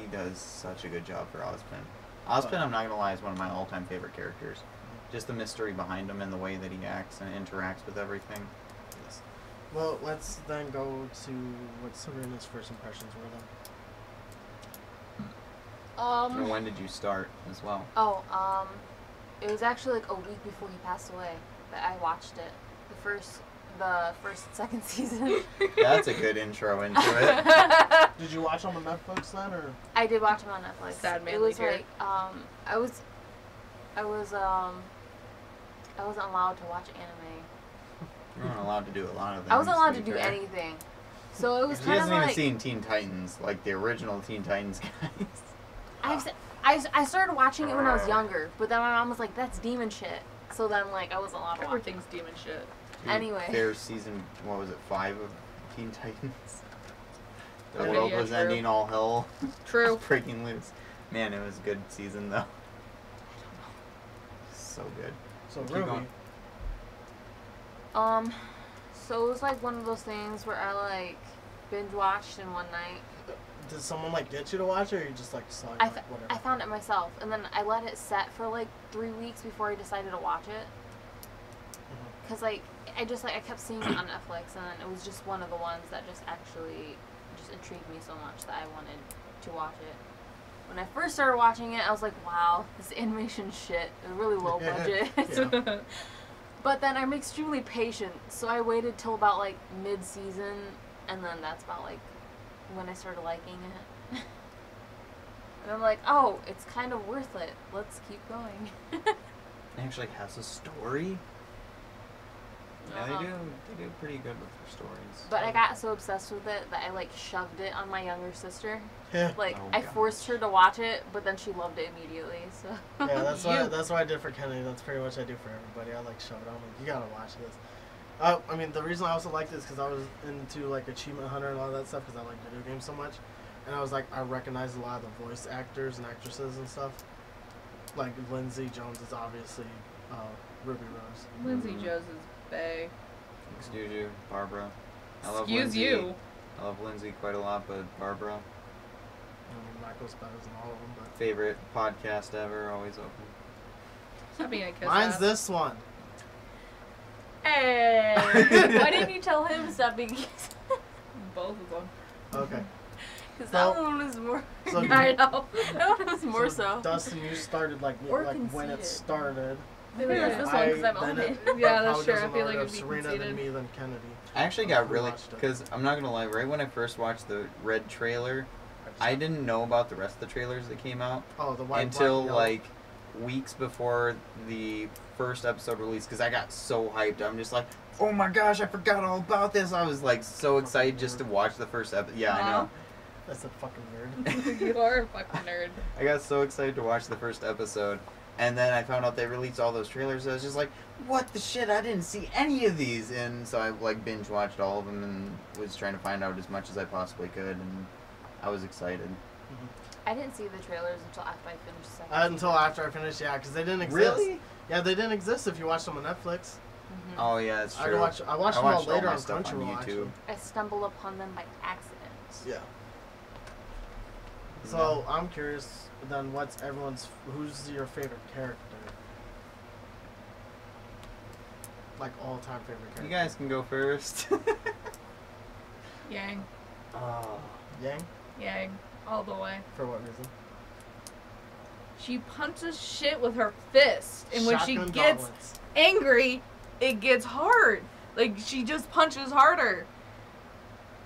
He does such a good job for Ozpin. Ozpin, I'm not gonna lie, is one of my all-time favorite characters. Just the mystery behind him and the way that he acts and interacts with everything. Yes. Well, let's then go to what Serena's first impressions were then. And when did you start as well? It was actually like a week before he passed away that I watched it. The first second season. That's a good intro into it. Did you watch on the Netflix then, or? I did watch him on Netflix. Sad It manly was here. like I wasn't allowed to watch anime. You weren't allowed to do a lot of things. I wasn't allowed to be do fair. anything. So it was She kind of hasn't even like seen Teen Titans, like the original Teen Titans guys. I started watching it when I was younger, but then my mom was like, "That's demon shit." So then like I wasn't allowed to watch it. Everything's demon shit. Anyway. There's season, what was it, 5 of Teen Titans? The Yeah, world yeah, was true. ending, all hell True. breaking loose. Man, it was a good season though. So good. So Keep Ruby. going. So it was like one of those things where I like binge watched in one night. Did someone like get you to watch it, or you just like saw it? I Like, whatever. found it myself, and then I let it set for like 3 weeks before I decided to watch it. Cause like I kept seeing it on Netflix, and then it was just one of the ones that just actually just intrigued me so much that I wanted to watch it. When I first started watching it, I was like, wow, this animation shit is really low budget. Yeah. But then I'm extremely patient, so I waited till about like mid-season, and then that's about like when I started liking it. And I'm like, oh, it's kind of worth it. Let's keep going. It actually has a story. Yeah, Uh-huh. they do pretty good with their stories. But I got so obsessed with it that I like shoved it on my younger sister. Yeah. Like Oh, I gosh. forced her to watch it, but then she loved it immediately. So Yeah, that's what I did for Kennedy. That's pretty much what I do for everybody. I like shove it on. Like, you gotta watch this. I mean, the reason I also like this because I was into like Achievement Hunter and all that stuff because I like video games so much, and I was like, I recognized a lot of the voice actors and actresses and stuff. Like Lindsay Jones is obviously Ruby Rose. Lindsay Jones is bae. Excuse you, Barbara. I love Excuse Lindsay. you. I love Lindsay quite a lot, but Barbara, I mean, Michael's better than all of them, but favorite podcast ever, always open. Stop being a kiss mine's ass. this one. hey, why didn't you tell him to stop being? Both of them. Okay. Because So- that one was more. so I know. That one was more so. Dustin, you started like Or when it conceited. started. Maybe Yeah. it was this one because I'm then on it- it. Yeah, that's probably true. goes I in feel order like of it'd be Serena, then conceited. me, then Kennedy. I actually Oh, got we really, watched it. because I'm not gonna lie, right when I first watched the Red trailer, I didn't know about the rest of the trailers that came out Oh, the white until black, and yellow. like weeks before the first episode released, because I got so hyped. I'm just like, oh my gosh, I forgot all about this. I was like so excited just to watch the first episode. Yeah, I know. That's a fucking nerd. You are a fucking nerd. I got so excited to watch the first episode, and then I found out they released all those trailers. I was just like, what the shit? I didn't see any of these, and so I like binge watched all of them and was trying to find out as much as I possibly could, and I was excited. I didn't see the trailers until after I finished the second Until season. after I finished, yeah, because they didn't exist. Really? Yeah, they didn't exist if you watched them on Netflix. Mhm. Oh yeah, that's true. I watched them all watched later my on stuff Crunchyroll. on YouTube. Actually. I stumbled upon them by accident. Yeah. So I'm curious. Then, who's your favorite character? Like all-time favorite character. You guys can go first. Yang. Oh. Yang. Yang. All the way. For what reason? she punches shit with her fist, and when she Shotgun gets gauntlets. angry, it gets hard. Like, she just punches harder.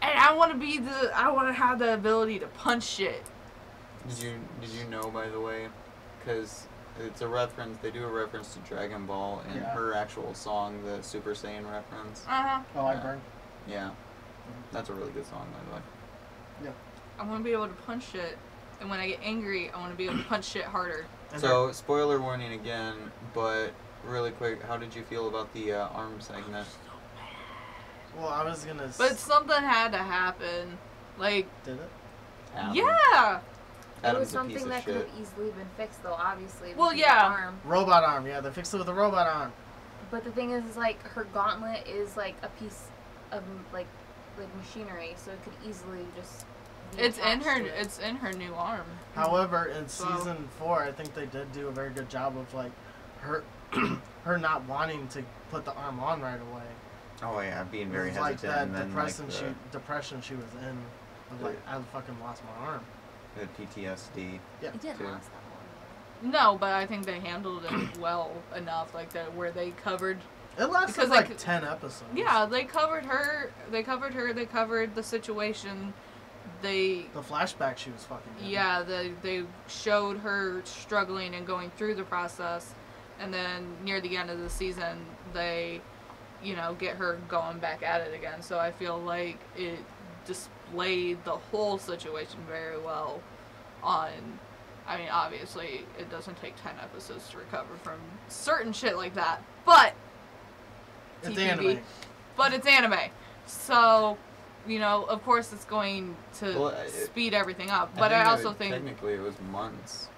And I want to have the ability to punch shit. Did you know, by the way, because it's a reference, they do a reference to Dragon Ball in her actual song, the Super Saiyan reference. Oh, I burn. Yeah. That's a really good song, by the way. Yeah. I want to be able to punch shit. And when I get angry, I want to be able to punch shit harder. So, spoiler warning again, but really quick, how did you feel about the arm segment? Well, I was gonna. But something had to happen. Like, Did it? yeah. It was Adam's a piece something of that could have shit. easily been fixed, though. Obviously. Well, with yeah. The arm. Robot arm. Yeah, they fixed it with a robot arm. But the thing is like her gauntlet is like a piece of like machinery, so it could easily just. Be It's in attached her. to it. It's in her new arm. However, in So- season 4, I think they did do a very good job of like her, her wanting to put the arm on right away. Oh, yeah, being very It was like hesitant. that And then, depression she was in. Of like, I fucking lost my arm. the PTSD. Yeah. It didn't too. last that long. No, but I think they handled it well enough, like that, where they covered. It lasted Because, like like, 10 episodes. Yeah, they covered her. They covered the situation. They. The flashback she was fucking in. Yeah, they showed her struggling and going through the process, and then near the end of the season, they, get her going back at it again. So I feel like it displayed the whole situation very well on. I mean, obviously, it doesn't take 10 episodes to recover from certain shit like that, but It's TPB. anime. But it's anime. So, of course it's going to Well, speed everything up. But I also think... Technically, it was months.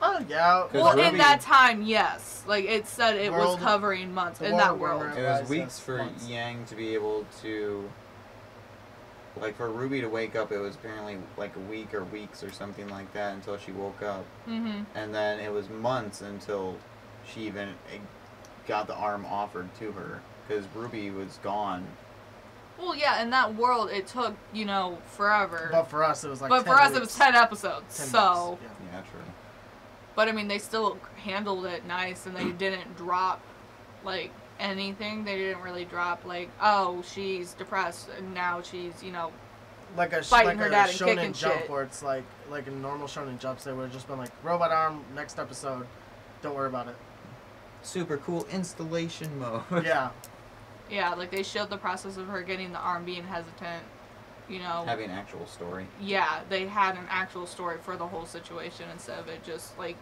Oh, yeah. 'Cause Well, in Ruby- that time, yes. Like, it said it was World- covering months the in that world world. where- It was Right, weeks that's for months. Yang to be able to, like, for Ruby to wake up, it was apparently like a week or weeks or something like that until she woke up. Mm-hmm. And then it was months until she even got the arm offered to her. Because Ruby was gone. Well, yeah, in that world, it took, forever. But for us, it was like But 10 for us, it weeks. was 10 episodes. 10 So... weeks, yeah. Yeah, true. But, I mean, they still handled it nice, and they didn't drop, like, anything. They didn't really drop, like, oh, she's depressed, and now she's, Like a fighting her dad and shonen kicking jump shit. where it's like a normal shonen jumps, they would have just been like robot arm next episode. Don't worry about it. Super cool installation mode. Yeah. Yeah, like, they showed the process of her getting the arm, being hesitant, Having actual story. Yeah, they had an actual story for the whole situation instead of it just, like,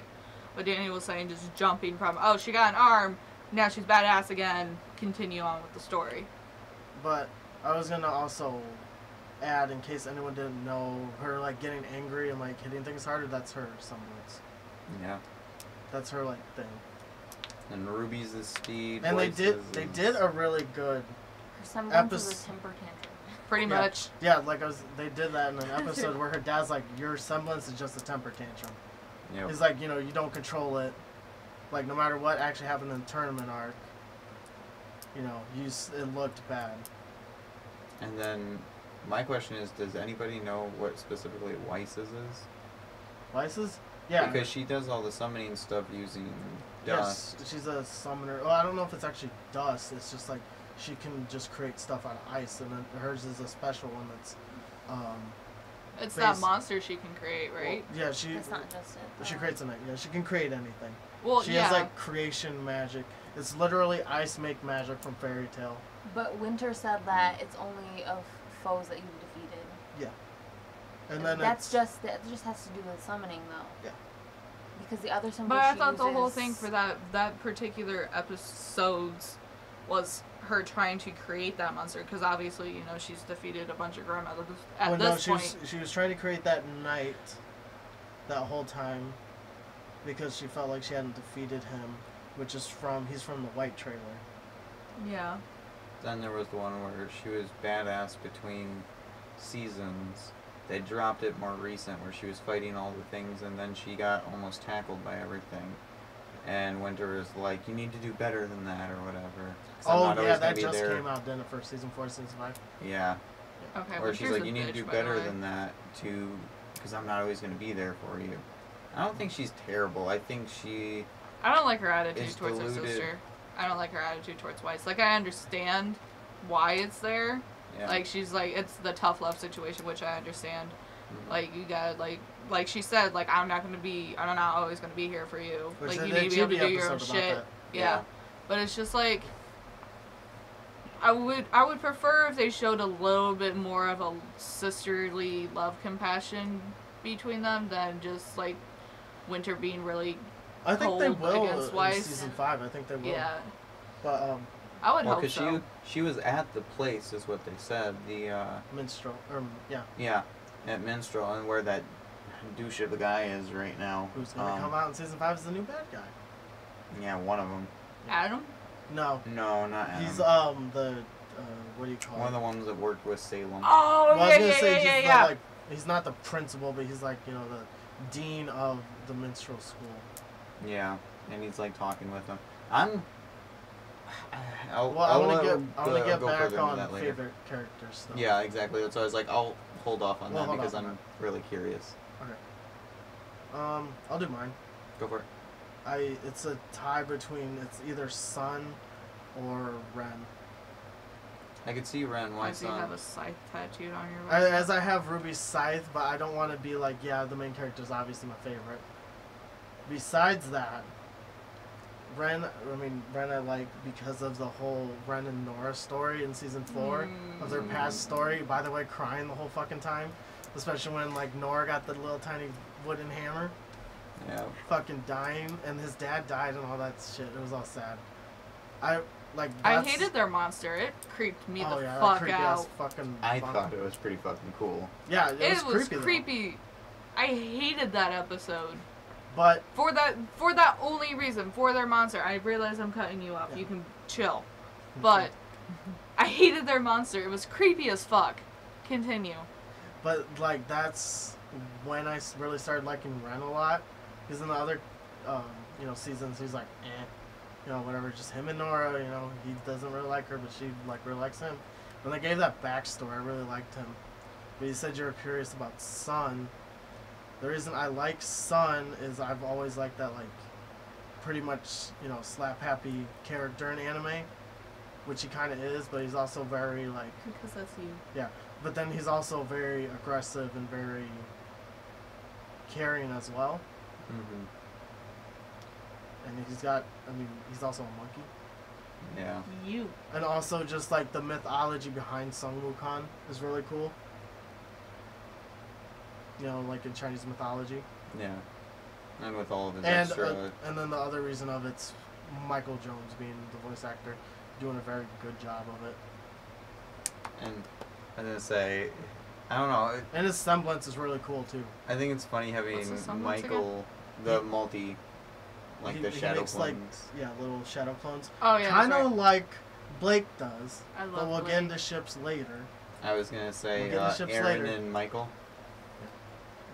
what Danny was saying, just jumping from, oh, she got an arm, now she's badass again, continue on with the story. But I was gonna also add, in case anyone didn't know, her like getting angry and like hitting things harder, that's her semblance. Yeah. That's her like thing. And Ruby's is speed. And they Blaze's did a really good Her semblance is Epis- a temper tantrum. Pretty Yeah. much. yeah, like they did that in an episode where her dad's like, your semblance is just a temper tantrum. Yep. He's like, you don't control it. Like no matter what actually happened in the tournament arc, it looked bad. And then my question is, does anybody know what specifically Weiss's is? Vices? Yeah. Because she does all the summoning stuff using Yes, dust. she's a summoner. Well, I don't know if it's actually dust. It's just like she can just create stuff out of ice, and then hers is a special one that's. It's that Base- monster she can create, right? Yeah, she. That's not just it. She though. creates an. Yeah, she can create anything. Well, She yeah. has like creation magic. It's literally ice make magic from Fairy Tail. But Winter said that it's only of foes that you've defeated. Yeah. And then that just has to do with summoning though. Yeah. Because the other symbols But I she thought the whole uses- thing for that particular episodes was her trying to create that monster, because obviously, she's defeated a bunch of grandmothers at well, this no, point. she was trying to create that knight that whole time because she felt like she hadn't defeated him, which is he's from the White trailer. Yeah. Then there was the one where she was badass between seasons. They dropped it more recent where she was fighting all the things and then she got almost tackled by everything. And Winter was like, you need to do better than that or whatever. 'Cause I'm Oh not yeah, always gonna that be just there. came out, didn't it, for season 4, season 5? Yeah. Okay. Or well, she's here's like, a you need to bitch, do by the better way. than that because I'm not always going to be there for you. I don't think she's terrible. I think she... I don't like her attitude Is towards her deluded. sister. I don't like her attitude towards Weiss. Like, I understand why it's there. Yeah. Like, she's like, it's the tough love situation, which I understand. Mhm. Like, you gotta, like she said, like, I'm not always gonna be here for you. Which Like, they you did need to be able to a do your own episode about shit. that. Yeah. But it's just like, I would prefer if they showed a little bit more of a sisterly love compassion between them than just, like, Winter being really, I think they Cold will against in Weiss. season 5. I think they will. yeah. But I would Well, hope because so. she was at the place, is what they said. The, minstrel, yeah, yeah, at Minstrel, and where that douche of a guy is right now. who's gonna come out in season 5 as the new bad guy? Yeah, one of them. Adam? No, No, not Adam. he's the what do you call one of it? the ones that worked with Salem. Oh, Well, I was yeah, gonna yeah, say yeah, he's yeah, the, yeah. like he's not the principal, but he's like the dean of the minstrel school. Yeah, and he's like talking with them. I want to get go back further into on that later. favorite characters. Though. Yeah, exactly. That's why I was like, I'll hold off on Well, that hold because off on I'm really curious. I'll do mine. Go for it. It's a tie between it's either Sun or Ren. I could see Ren. Why I see you have son? a scythe tattooed on your right. As I have Ruby's Scythe, but I don't want to be like, yeah, the main character is obviously my favorite. Besides that, Ren I like because of the whole Ren and Nora story in season 4 of their past story. By the way, crying the whole fucking time, especially when like Nora got the little tiny wooden hammer, Yeah. fucking dying, and his dad died and all that shit. It was all sad. I hated their monster. It creeped me the that fuck creepy out. ass fucking. I bump. thought it was pretty fucking cool. Yeah, It was though. creepy. I hated that episode. But For that only reason, for their monster. I realize I'm cutting you off. Yeah. You can chill. But I hated their monster. It was creepy as fuck. Continue. But like that's when I really started liking Ren a lot. Because in the other, seasons, he's like, whatever, just him and Nora. He doesn't really like her, but she like really likes him. When they gave that backstory, I really liked him. But you said you were curious about Sun. The reason I like Sun is I've always liked that like pretty much slap happy character in anime, which he kind of is, but he's also very like. Because that's you. Yeah, but then he's also very aggressive and very caring as well. Mm-hmm. And he's also a monkey. Yeah. You. And also just like the mythology behind Sun Wukong is really cool. Like in Chinese mythology. Yeah. And with all of his And extra. and then the other reason of it's Michael Jones being the voice actor, doing a very good job of it. And I'm gonna say, I don't know. And his semblance is really cool too. I think it's funny having What's the semblance Michael, the multi, like He the shadow makes, clones. little shadow clones. Oh yeah. Kind that's of right. like Blake does. I But love we'll Blake. get into ships later. I was gonna say We'll get into ships Aaron later. and Michael.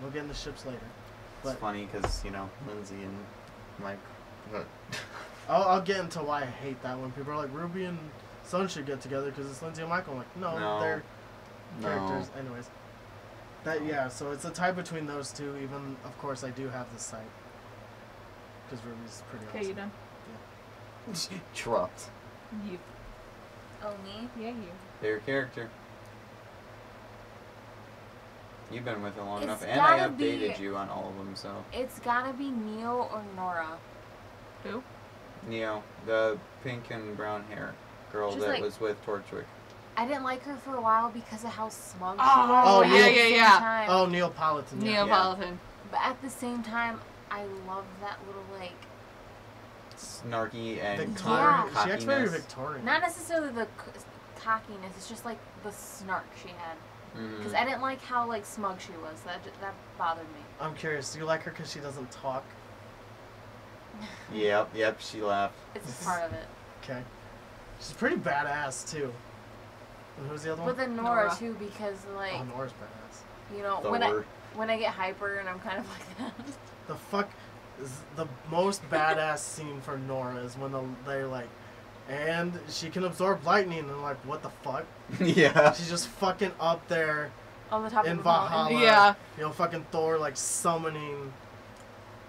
We'll get into ships later. It's But funny because Lindsay and Mike. But I'll get into why I hate that when people are like Ruby and Sun should get together because it's Lindsay and Michael. I'm like, no, they're characters. Anyways, so it's a tie between those two. Even of course I do have the site because Ruby's pretty Okay, you awesome. done? Dropped. You. Oh, me? Yeah, you. Favorite character. You've been with it long It's enough, and I gotta be- updated you on all of them. So It's gotta be Neo or Nora. Who? Neo, the pink and brown hair girl She's that like- was with Torchwick. I didn't like her for a while because of how smug she Oh, was. Oh, but at yeah, the yeah, same yeah. time- Oh, Neapolitan. Yeah. Neapolitan. But at the same time, I love that little like, Snarky and Victorian. Yeah. She acts very cockiness. Victorian. not necessarily the cockiness. It's just like the snark she had. Mhm. Because I didn't like how like smug she was. That bothered me. I'm curious. Do you like her because she doesn't talk? Yep, she laughed. It's part of it. Okay. She's pretty badass too. And who's the other But one? then Nora Nora. too, because like Oh, Nora's badass. Thor. when I get hyper and I'm kind of like that. The fuck is the most badass scene for Nora is when they're like, and she can absorb lightning, and I'm like, what the fuck? Yeah. She's just fucking up there On the top in of the mountain. Valhalla. Yeah. Fucking Thor like summoning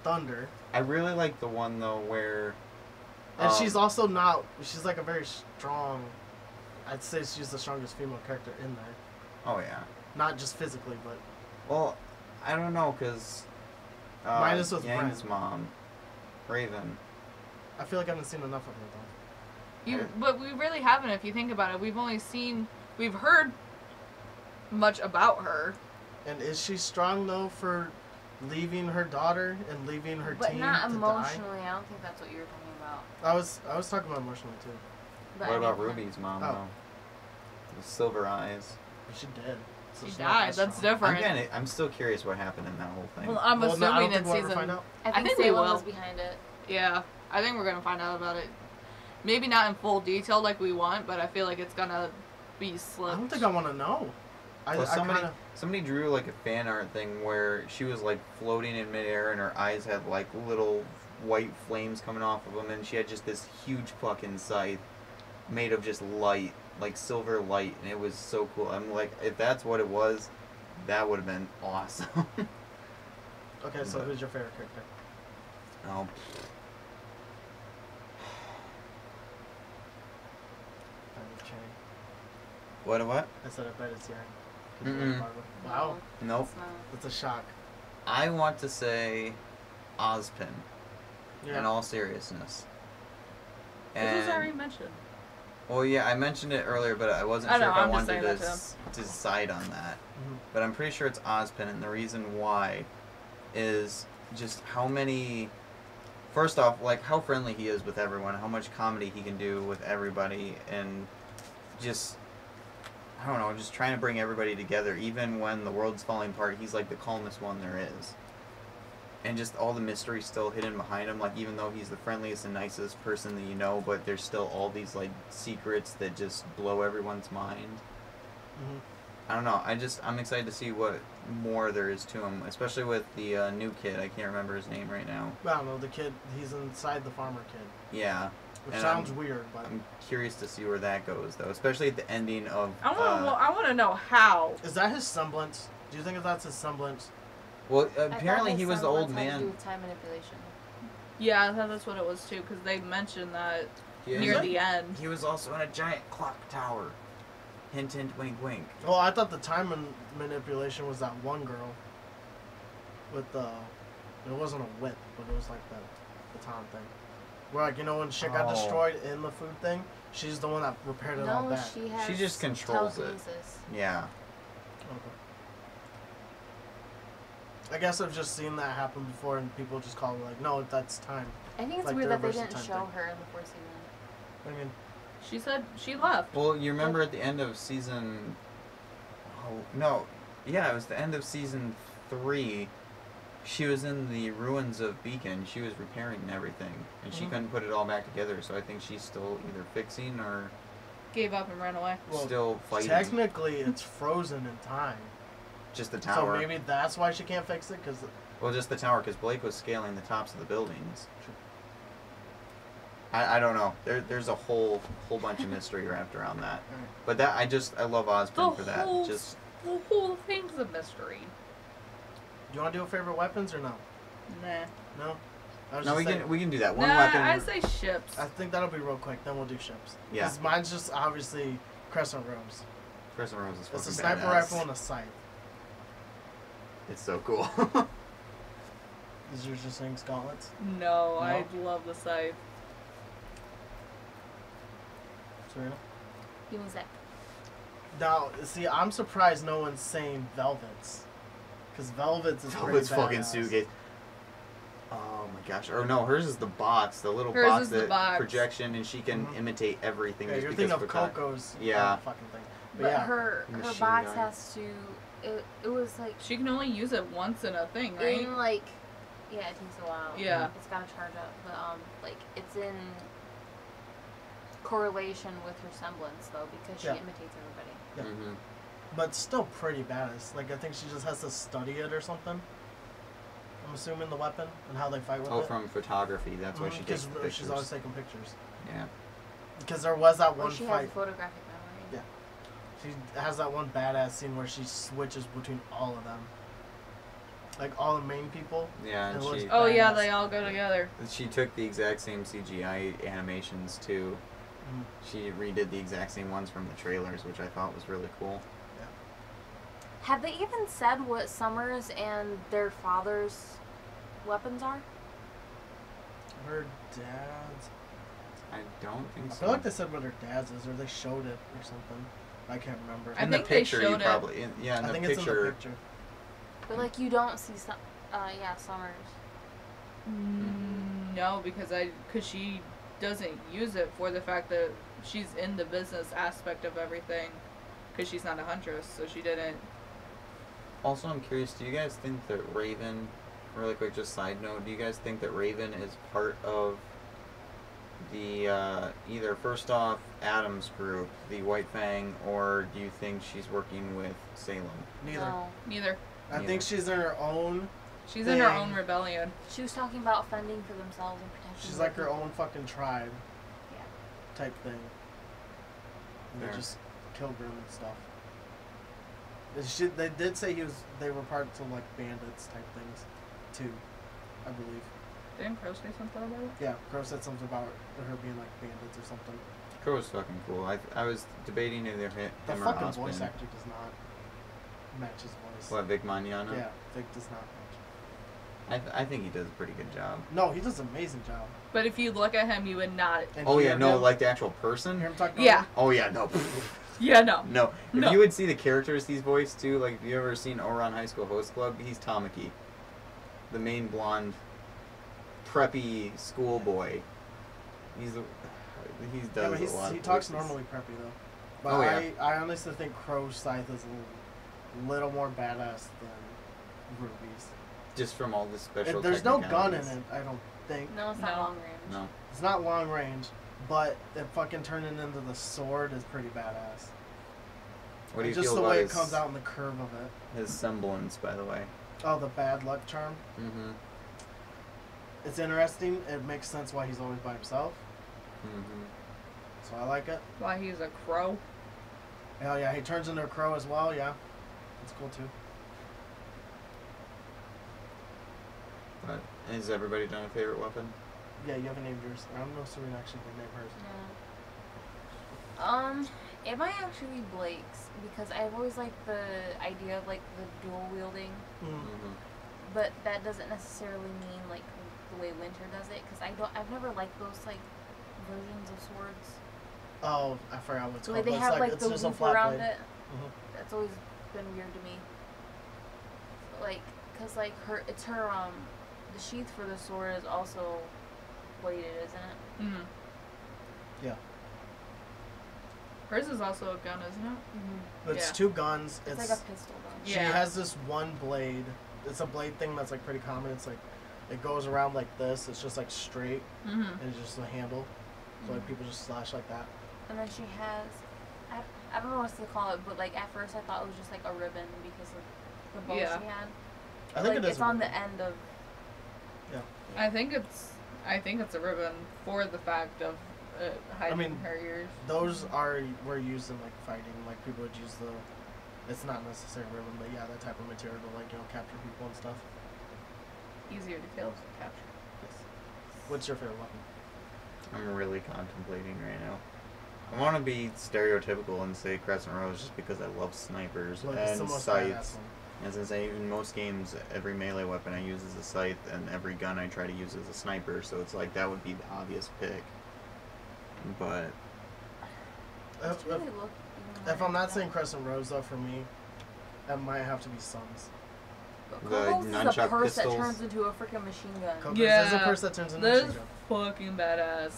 thunder. I really like the one though where. And she's also not. She's like a very strong. I'd say she's the strongest female character in there. Oh yeah. Not just physically, but. Well, I don't know, cause. Minus with Yang's Bran. mom, Raven. I feel like I haven't seen enough of her though. But we really haven't. If you think about it, we've heard much about her. And is she strong though for leaving her daughter and leaving her But team not to emotionally. I don't think that's what you were talking about. die? I was talking about emotionally too. But What I about mean, Ruby's mom Oh. though? The silver eyes. She did. So She she's not died. as That's strong. different. I'm still curious what happened in that whole thing. Well, I'm Well, no, I don't assuming think in we'll ever season. find out. I think think we Salem will. was behind it. Yeah, I think we're gonna find out about it. Maybe not in full detail like we want, but I feel like it's gonna be slipped. I don't think I want to know. Well, somebody, kinda, somebody drew like a fan art thing where she was like floating in midair and her eyes had like little white flames coming off of them, and she had just this huge fucking scythe made of just light, like silver light, and it was so cool. I'm like, if that's what it was, that would have been awesome. okay, so but- who's your favorite character? Oh, I bet Chang. what? I said I bet it's Yang. 'Cause Mm-mm. you're Barbara. Wow, Nope. It's not. that's a shock. I want to say Ozpin. Yeah. In all seriousness. This was already And mentioned. well, yeah, I mentioned it earlier, but I wasn't I sure know, if I I'm just wanted saying to that too. decide on that. Mhm. But I'm pretty sure it's Ozpin, and the reason why is just how many. First off, like how friendly he is with everyone, how much comedy he can do with everybody, and just I don't know, just trying to bring everybody together. Even when the world's falling apart, he's like the calmest one there is. And just all the mystery still hidden behind him, like even though he's the friendliest and nicest person that you know, but there's still all these like secrets that just blow everyone's mind. Mhm. I don't know. I'm excited to see what more there is to him, especially with the new kid. I can't remember his name right now. I don't know, the kid, he's inside the farmer kid. Yeah, Which And sounds weird, but. I'm curious to see where that goes, though. Especially at the ending of. I want to know how. Is that his semblance? Do you think that's his semblance? Well, I thought apparently his he was the semblance old had to do man. with time manipulation. Yeah, I thought that's what it was too, because they mentioned that He near was- the end. He was also in a giant clock tower. Hint, hint, wink, wink. Well, I thought the time manipulation was that one girl with the. It wasn't a whip, but it was like the baton thing. Where, like, you know, when shit got Oh. destroyed in the food thing, she's the one that repaired it all No, back. she has. She just controls it. telekinesis. Yeah. Okay. I guess I've just seen that happen before, and people just call it like, no, that's time. I think it's Like weird the that they reverse of didn't time show thing. her in the fourth season. I mean, She said she left. Well, you remember at the end of season. Oh, no. Yeah, it was the end of season 3. She was in the ruins of Beacon. She was repairing everything. And she Mhm. couldn't put it all back together, so I think she's still either fixing or Gave up and ran away. well, still fighting. technically, it's frozen in time. Just the tower. So maybe that's why she can't fix it, because. Well, just the tower, because Blake was scaling the tops of the buildings. I don't know. There's a whole bunch of mystery wrapped around that. But that I love Osborn for that. Just The whole thing's a mystery. Do you want to do a favorite weapons or no? Nah. No? I was no, just saying, we can do that. One Nah, weapon. I say ships. I think that'll be real quick, then we'll do ships. Yeah. 'Cause mine's just obviously Crescent Rose. Crescent Rose is It's fucking a sniper badass. rifle and a scythe. It's so cool. Is yours just saying gauntlets? No, I love the scythe. Serena? He was that. Now, see, I'm surprised no one's saying velvets. Because velvets is Velvet's pretty fucking badass. suitcase. Oh my gosh. Or no, hers is the box, the little Hers box is the that box. projection, and she can Mhm. imitate everything. Yeah, just you're because thinking of Picard- Coco's Yeah. fucking thing. But yeah, her Machine box gun. has to. It was like She can only use it once in a thing, right? in like. Yeah, it takes a while. Yeah. It's gotta charge up, but like it's in correlation with her semblance though, because she Yeah. imitates everybody. Yeah. Mhm. but still pretty badass. Like, I think she just has to study it or something. I'm assuming the weapon and how they fight with Oh, it. from photography. That's why she takes the Because she's pictures. always taking pictures. Yeah. Because there was that Or one she has fight. a photographic memory. Yeah. She has that one badass scene where she switches between all of them. Like all the main people. Yeah, and It looks she Oh yeah, badass. they all go together. she took the exact same CGI animations too. Mhm. She redid the exact same ones from the trailers, which I thought was really cool. Have they even said what Summers and their father's weapons are? Her dad's. I don't think I so. feel like they said what her dad's is, or they showed it or something. I can't remember. I in the think they picture, showed you it. probably in, yeah, in I the think picture. it's in the picture. But like you don't see Summers. No, because she doesn't use it for the fact that she's in the business aspect of everything. Because she's not a huntress, so she didn't. Also, I'm curious. Do you guys think that Raven? Really quick, just side note. Do you guys think that Raven is part of the either first off Adam's group, the White Fang, or do you think she's working with Salem? Neither. No. Neither. I think she's in her own. She's in her Thing. own rebellion. She was talking about fending for themselves and protecting. She's their like her people. own fucking tribe. Yeah. Type thing. And they Fair. just killed him and stuff. They did say they were parts of like bandits type things, too. I believe. Didn't Crow say something about it? Yeah, Crow said something about her being like bandits or something. Crow was fucking cool. I was debating either him The or fucking Osmond. voice actor does not match his voice. What, Vic Mignogna? Yeah, Vic does not match. I think he does a pretty good job. No, he does an amazing job. But if you look at him, you would not. And Oh yeah, hear no, him- like the actual person. hear him talk. Yeah. Oh yeah, no. Yeah, no. No. If No. you would see the characters he's voiced too, like if you ever seen Oran High School Host Club, he's Tamaki. The main blonde, preppy schoolboy. He does Yeah, but a lot he of talks voices. normally preppy though. But Oh, yeah. I honestly think Crow Scythe is a little more badass than Ruby's. Just from all the special There's no gun in technicalities. it, I don't think. No, it's not No. long range. No. It's not long range, but it fucking turning into the sword is pretty badass. What do you Just feel the about way his, it comes out in the curve of it. his semblance, by the way? Oh, the bad luck charm. Mm-hmm. It's interesting. It makes sense why he's always by himself. Mm-hmm. So I like it. Why he's a crow. Hell yeah, he turns into a crow as well. Yeah, that's cool too. But has everybody done a favorite weapon? Yeah, you haven't named yours. I don't know if Serena actually did name hers. It might actually be Blake's because I've always liked the idea of like the dual wielding, Mm-hmm. but that doesn't necessarily mean like the way Winter does it because I've never liked those like versions of swords. Oh, I forgot what it's The called. way they but have it's like it's the just a loop flat around blade. it. Mhm. That's always been weird to me. Like, cause like it's her the sheath for the sword is also bladed, isn't it? Mm-hmm. Yeah. Hers is also a gun, isn't it? Mm-hmm. It's Yeah. two guns. It's like a pistol gun. She Yeah. has this one blade. It's a blade thing that's like pretty common. It's like it goes around like this. It's just like straight Mm-hmm. and it's just a handle. So like people just slash like that. And then she has, I don't know what to call it, but like at first I thought it was just like a ribbon because of the bow Yeah. she had. I think like, it is. it's on the end of. Yeah. I think it's a ribbon for the fact of hiding mean, her ears. Those were used in like fighting. Like people would use the. It's not necessarily ribbon, but yeah, that type of material to like capture people and stuff. Easier to kill, so capture. What's your favorite weapon? I'm really contemplating right now. I want to be stereotypical and say Crescent Rose just because I love snipers Like, it's and the most scythes. badass one. As I say, in most games, every melee weapon I use is a scythe, and every gun I try to use is a sniper, so it's like that would be the obvious pick. But If, Really if, look even if more I'm not into saying that. Crescent Rose though, for me, that might have to be Suns. the Kobo's is a nunchuck purse pistols. that turns into a freaking machine gun. There's a Yeah, purse that turns into a That machine is gun. fucking badass.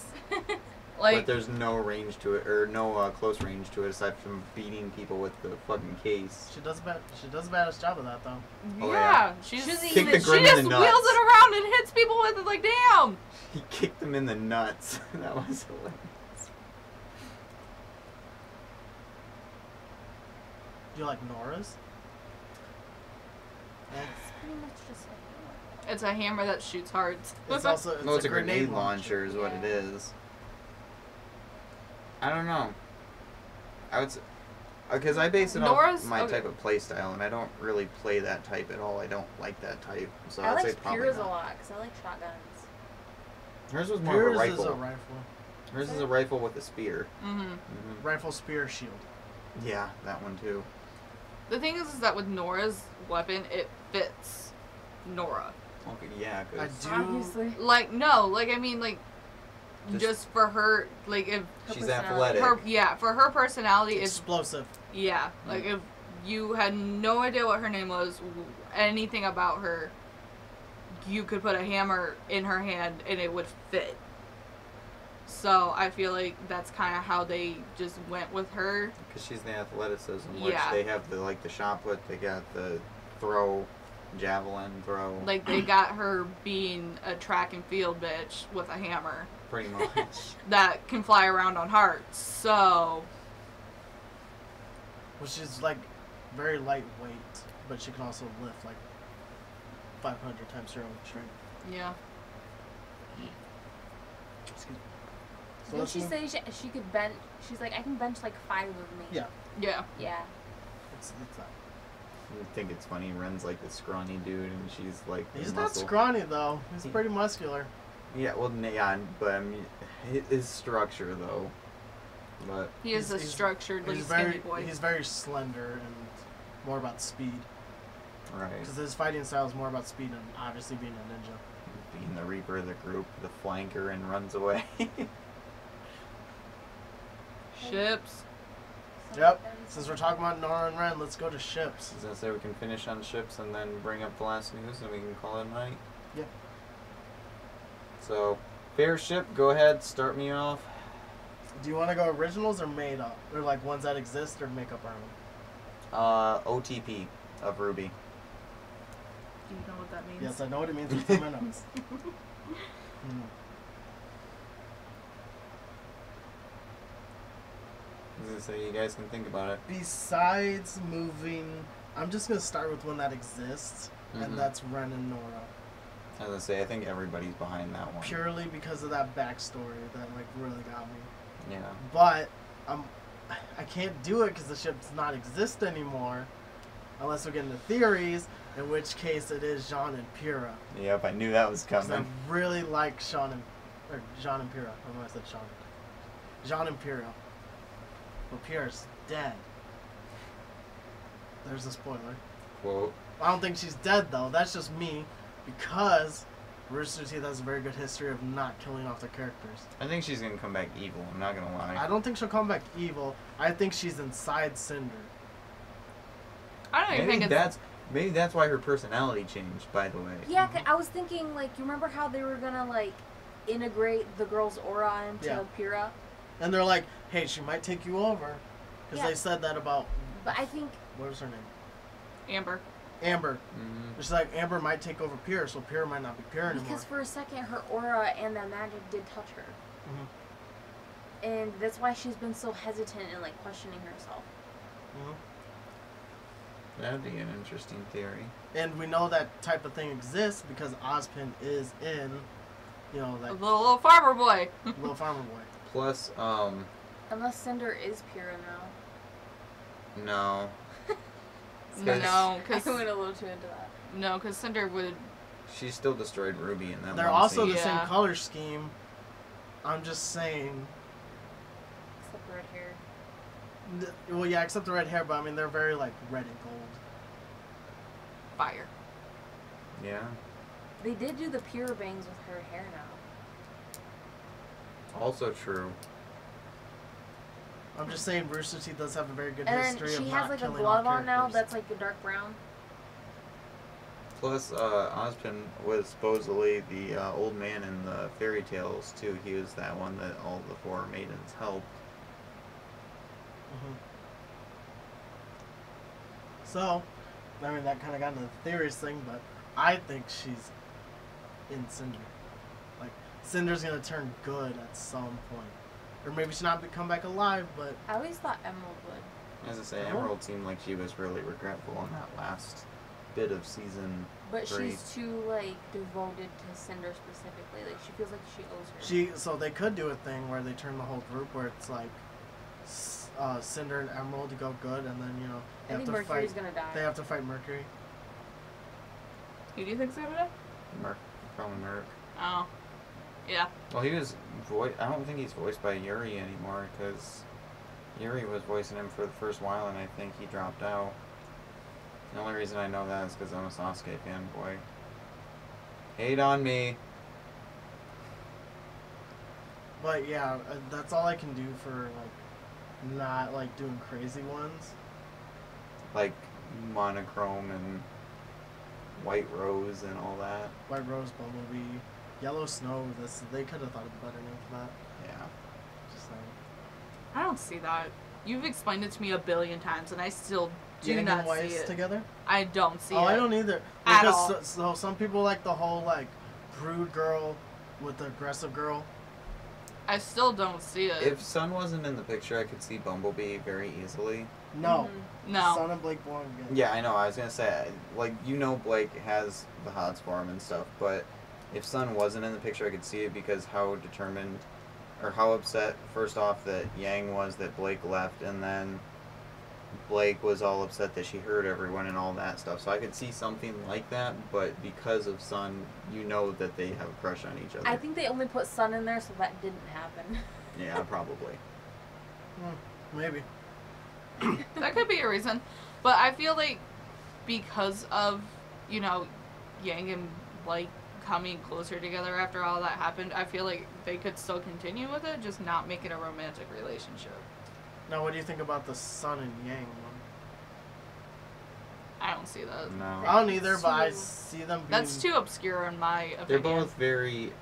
But Like, there's no range to it, or no close range to it, aside from beating people with the fucking case. She does a badass job of that though. Oh, yeah, yeah. she's Kick the she Grim in just the wheels nuts. it around and hits people with it. Like, damn. He kicked them in the nuts. That was hilarious. Do you like Nora's? It's pretty much just like It's a hammer that shoots hearts. It's also It's a grenade launcher is what it Yeah. is. I don't know. I would say, Because I base it Nora's- off my okay. type of play style, and I don't really play that type at all. I don't like that type, so I I'd say like probably Pures a not. lot because I like shotguns. Hers was more of a Yours rifle. is a rifle. Hers is a rifle with a spear. Mm-hmm. Rifle, spear, shield. Yeah, that one too. The thing is that with Nora's weapon, it fits Nora. Okay, yeah, I because do. Obviously. Like, no, like, I mean, like, just for her, like, if Her she's personality. athletic. for her personality, it's, Explosive. yeah, like, if you had no idea what her name was, anything about her, you could put a hammer in her hand and it would fit. So I feel like that's kind of how they just went with her. Because she's the athleticism, which Yeah. they have the shot put. They got the throw, javelin throw. Like, they got her being a track and field bitch with a hammer Pretty much. that can fly around on hearts. So, Well, she's like very lightweight, but she can also lift like 500 times her own strength. yeah. Excuse me. So Didn't let's she move- say she could bench? She's like, I can bench like 5 of me. Yeah. Yeah. Yeah. It's that. I think it's funny. Ren's like this scrawny dude, and she's like He's the not muscle. scrawny though. He's pretty muscular. Yeah, well, yeah, but I mean, his structure though. But He is a He's- structured, like, He's skinny very boy. he's very slender and more about speed. right, Because his fighting style is more about speed and obviously being a ninja. being the reaper of the group, the flanker, and runs away. Ships. Yep. Since we're talking about Nora and Ren, let's go to ships. I was gonna say we can finish on ships and then bring up the last news, and we can call it a night. Yep. So, fair ship. Go ahead, start me off. Do you want to go originals or made up? Or like ones that exist or make up our own? OTP of Ruby. Do you know what that means? Yes, I know what it means. It's in my notes. I was gonna say you guys can think about it. Besides moving, I'm just gonna start with one that exists, Mhm. and that's Ren and Nora. I was gonna say I think everybody's behind that one. Purely because of that backstory that like really got me. Yeah. But I can't do it because the ship does not exist anymore, unless we get into theories. In which case, it is Jean and Pyrrha. Yep, I knew that was 'Cause I coming. really like Jean and Pyrrha. I don't know why I said Sean. Jean and Pyrrha. But Pyrrha's dead. There's a spoiler. Quote. I don't think she's dead though. That's just me, because Rooster Teeth has a very good history of not killing off their characters. I think she's gonna come back evil. I'm not gonna lie. I don't think she'll come back evil. I think she's inside Cinder. I don't even Maybe think it's... maybe that's why her personality changed. By the way. Yeah, I was thinking, like, you remember how they were gonna, like, integrate the girl's aura into Yeah. Pyrrha? And they're like, hey, she might take you over. Because Yeah. they said that about, But I think, what was her name? Amber. Amber. Mm-hmm. She's like, Amber might take over Pyrrha, so Pyrrha might not be Pyrrha anymore. because for a second her aura and that magic did touch her. Mhm. And that's why she's been so hesitant and, like, questioning herself. Mhm. That'd be an interesting theory. And we know that type of thing exists because Ozpin is in, you know, The that little farmer boy. little farmer boy. Plus, Unless Cinder is Pyrrha now. no. No, I because went a little too into that. no, because Cinder would... She still destroyed Ruby in that They're one also scene. the same Yeah. color scheme. I'm just saying. Except red hair. Well, yeah, except the red hair, but I mean, they're very, like, red and gold. Fire. Yeah. They did do the Pyrrha bangs with her hair now. Also true. I'm just saying Rooster Teeth does have a very good And then history she of has, not like, a killing glove off on now characters. that's, like, a dark brown. Plus, Ozpin was supposedly the old man in the fairy tales too. He was that one that all the four maidens helped. Mhm. So, I mean, that kind of got into the theories thing, but I think she's in Cinder. Like, Cinder's gonna turn good at some point. Or maybe she's not come back alive, but I always thought Emerald would. As I say, Oh. Emerald seemed like she was really regretful in that last bit of season But 3. she's too, like, devoted to Cinder specifically. Like, she feels like she owes her. so they could do a thing where they turn the whole group where it's like Cinder and Emerald to go good, and then I think Mercury's gonna die. They have to fight Mercury. Who do you think's gonna die? Merc. Probably Merc. Oh. Yeah. Well, he was I don't think he's voiced by Yuri anymore, because Yuri was voicing him for the first while, and I think he dropped out. The only reason I know that is because I'm a Sasuke fanboy. Hate on me. But yeah, that's all I can do for like not like doing crazy ones. Like Monochrome and White Rose and all that. White Rose, Bumblebee, Yellow Snow. They could have thought of a better name for that. Yeah. Just saying. I don't see that. You've explained it to me a billion times, and I still do Yang not and White see it. together? I don't see it. Oh, I don't either. At Because all. so some people like the whole like prude girl with the aggressive girl. I still don't see it. If Sun wasn't in the picture, I could see Bumblebee very easily. No. No. Son of Blake Born. Yeah, I know. I was gonna say, like, Blake has the hots for him and stuff, but if Sun wasn't in the picture, I could see it because how determined, or how upset, first off, that Yang was that Blake left, and then Blake was all upset that she hurt everyone and all that stuff. So I could see something like that, but because of Sun, that they have a crush on each other. I think they only put Sun in there so that didn't happen. Yeah, probably. Maybe. That could be a reason. But I feel like because of, Yang and Blake coming closer together after all that happened, I feel like they could still continue with it, just not make it a romantic relationship. Now, what do you think about the Sun and Yang one? I don't see that. No. I don't either, but I see them being That's too obscure in my opinion. They're both very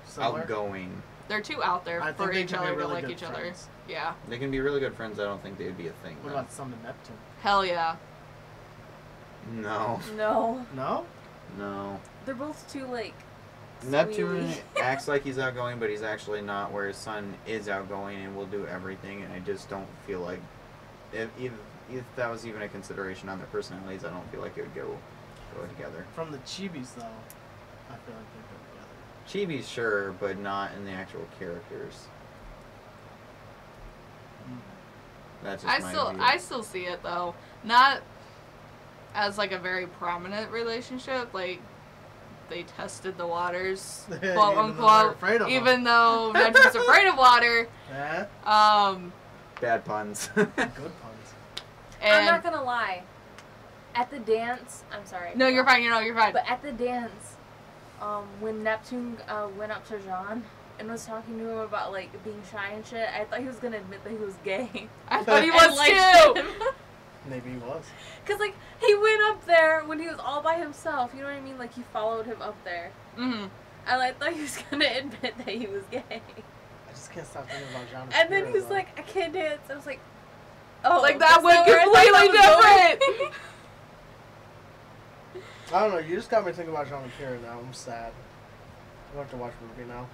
similar. outgoing. They're too out there I think for they each can be other to really like good each other. friends. Yeah. They can be really good friends. I don't think they would be a thing. What though. about Sun and Neptune? Hell yeah. No. No. No? No. They're both too, like, Neptune sweet. acts like he's outgoing, but he's actually not, whereas Sun is outgoing and will do everything, and I just don't feel like... If that was even a consideration on their personalities, I don't feel like it would go together. From the Chibis, though, I feel like they go together. Chibi's sure, but not in the actual characters. That's just my view. I still see it though. Not as like a very prominent relationship, like they tested the waters, quote Even though they're unquote. afraid of them. Even though Neptune's afraid of water. Yeah? Bad puns. Good puns. And I'm not gonna lie. At the dance, I'm sorry. no, you're fine. You're fine. But at the dance, when Neptune went up to Jean and was talking to him about like being shy and shit, I thought he was gonna admit that he was gay. I thought he And was liked too. him. Maybe he was. Cause like he went up there when he was all by himself. You know what I mean? Like he followed him up there, Mm-hmm. and I thought he was gonna admit that he was gay. I just can't stop thinking about John. And then he's like, "I can't dance." I was like, "Oh, Like that's that went not where I thought completely that was different. I don't know. You just got me thinking about John and Kira now. I'm sad. I have to watch Ruby now.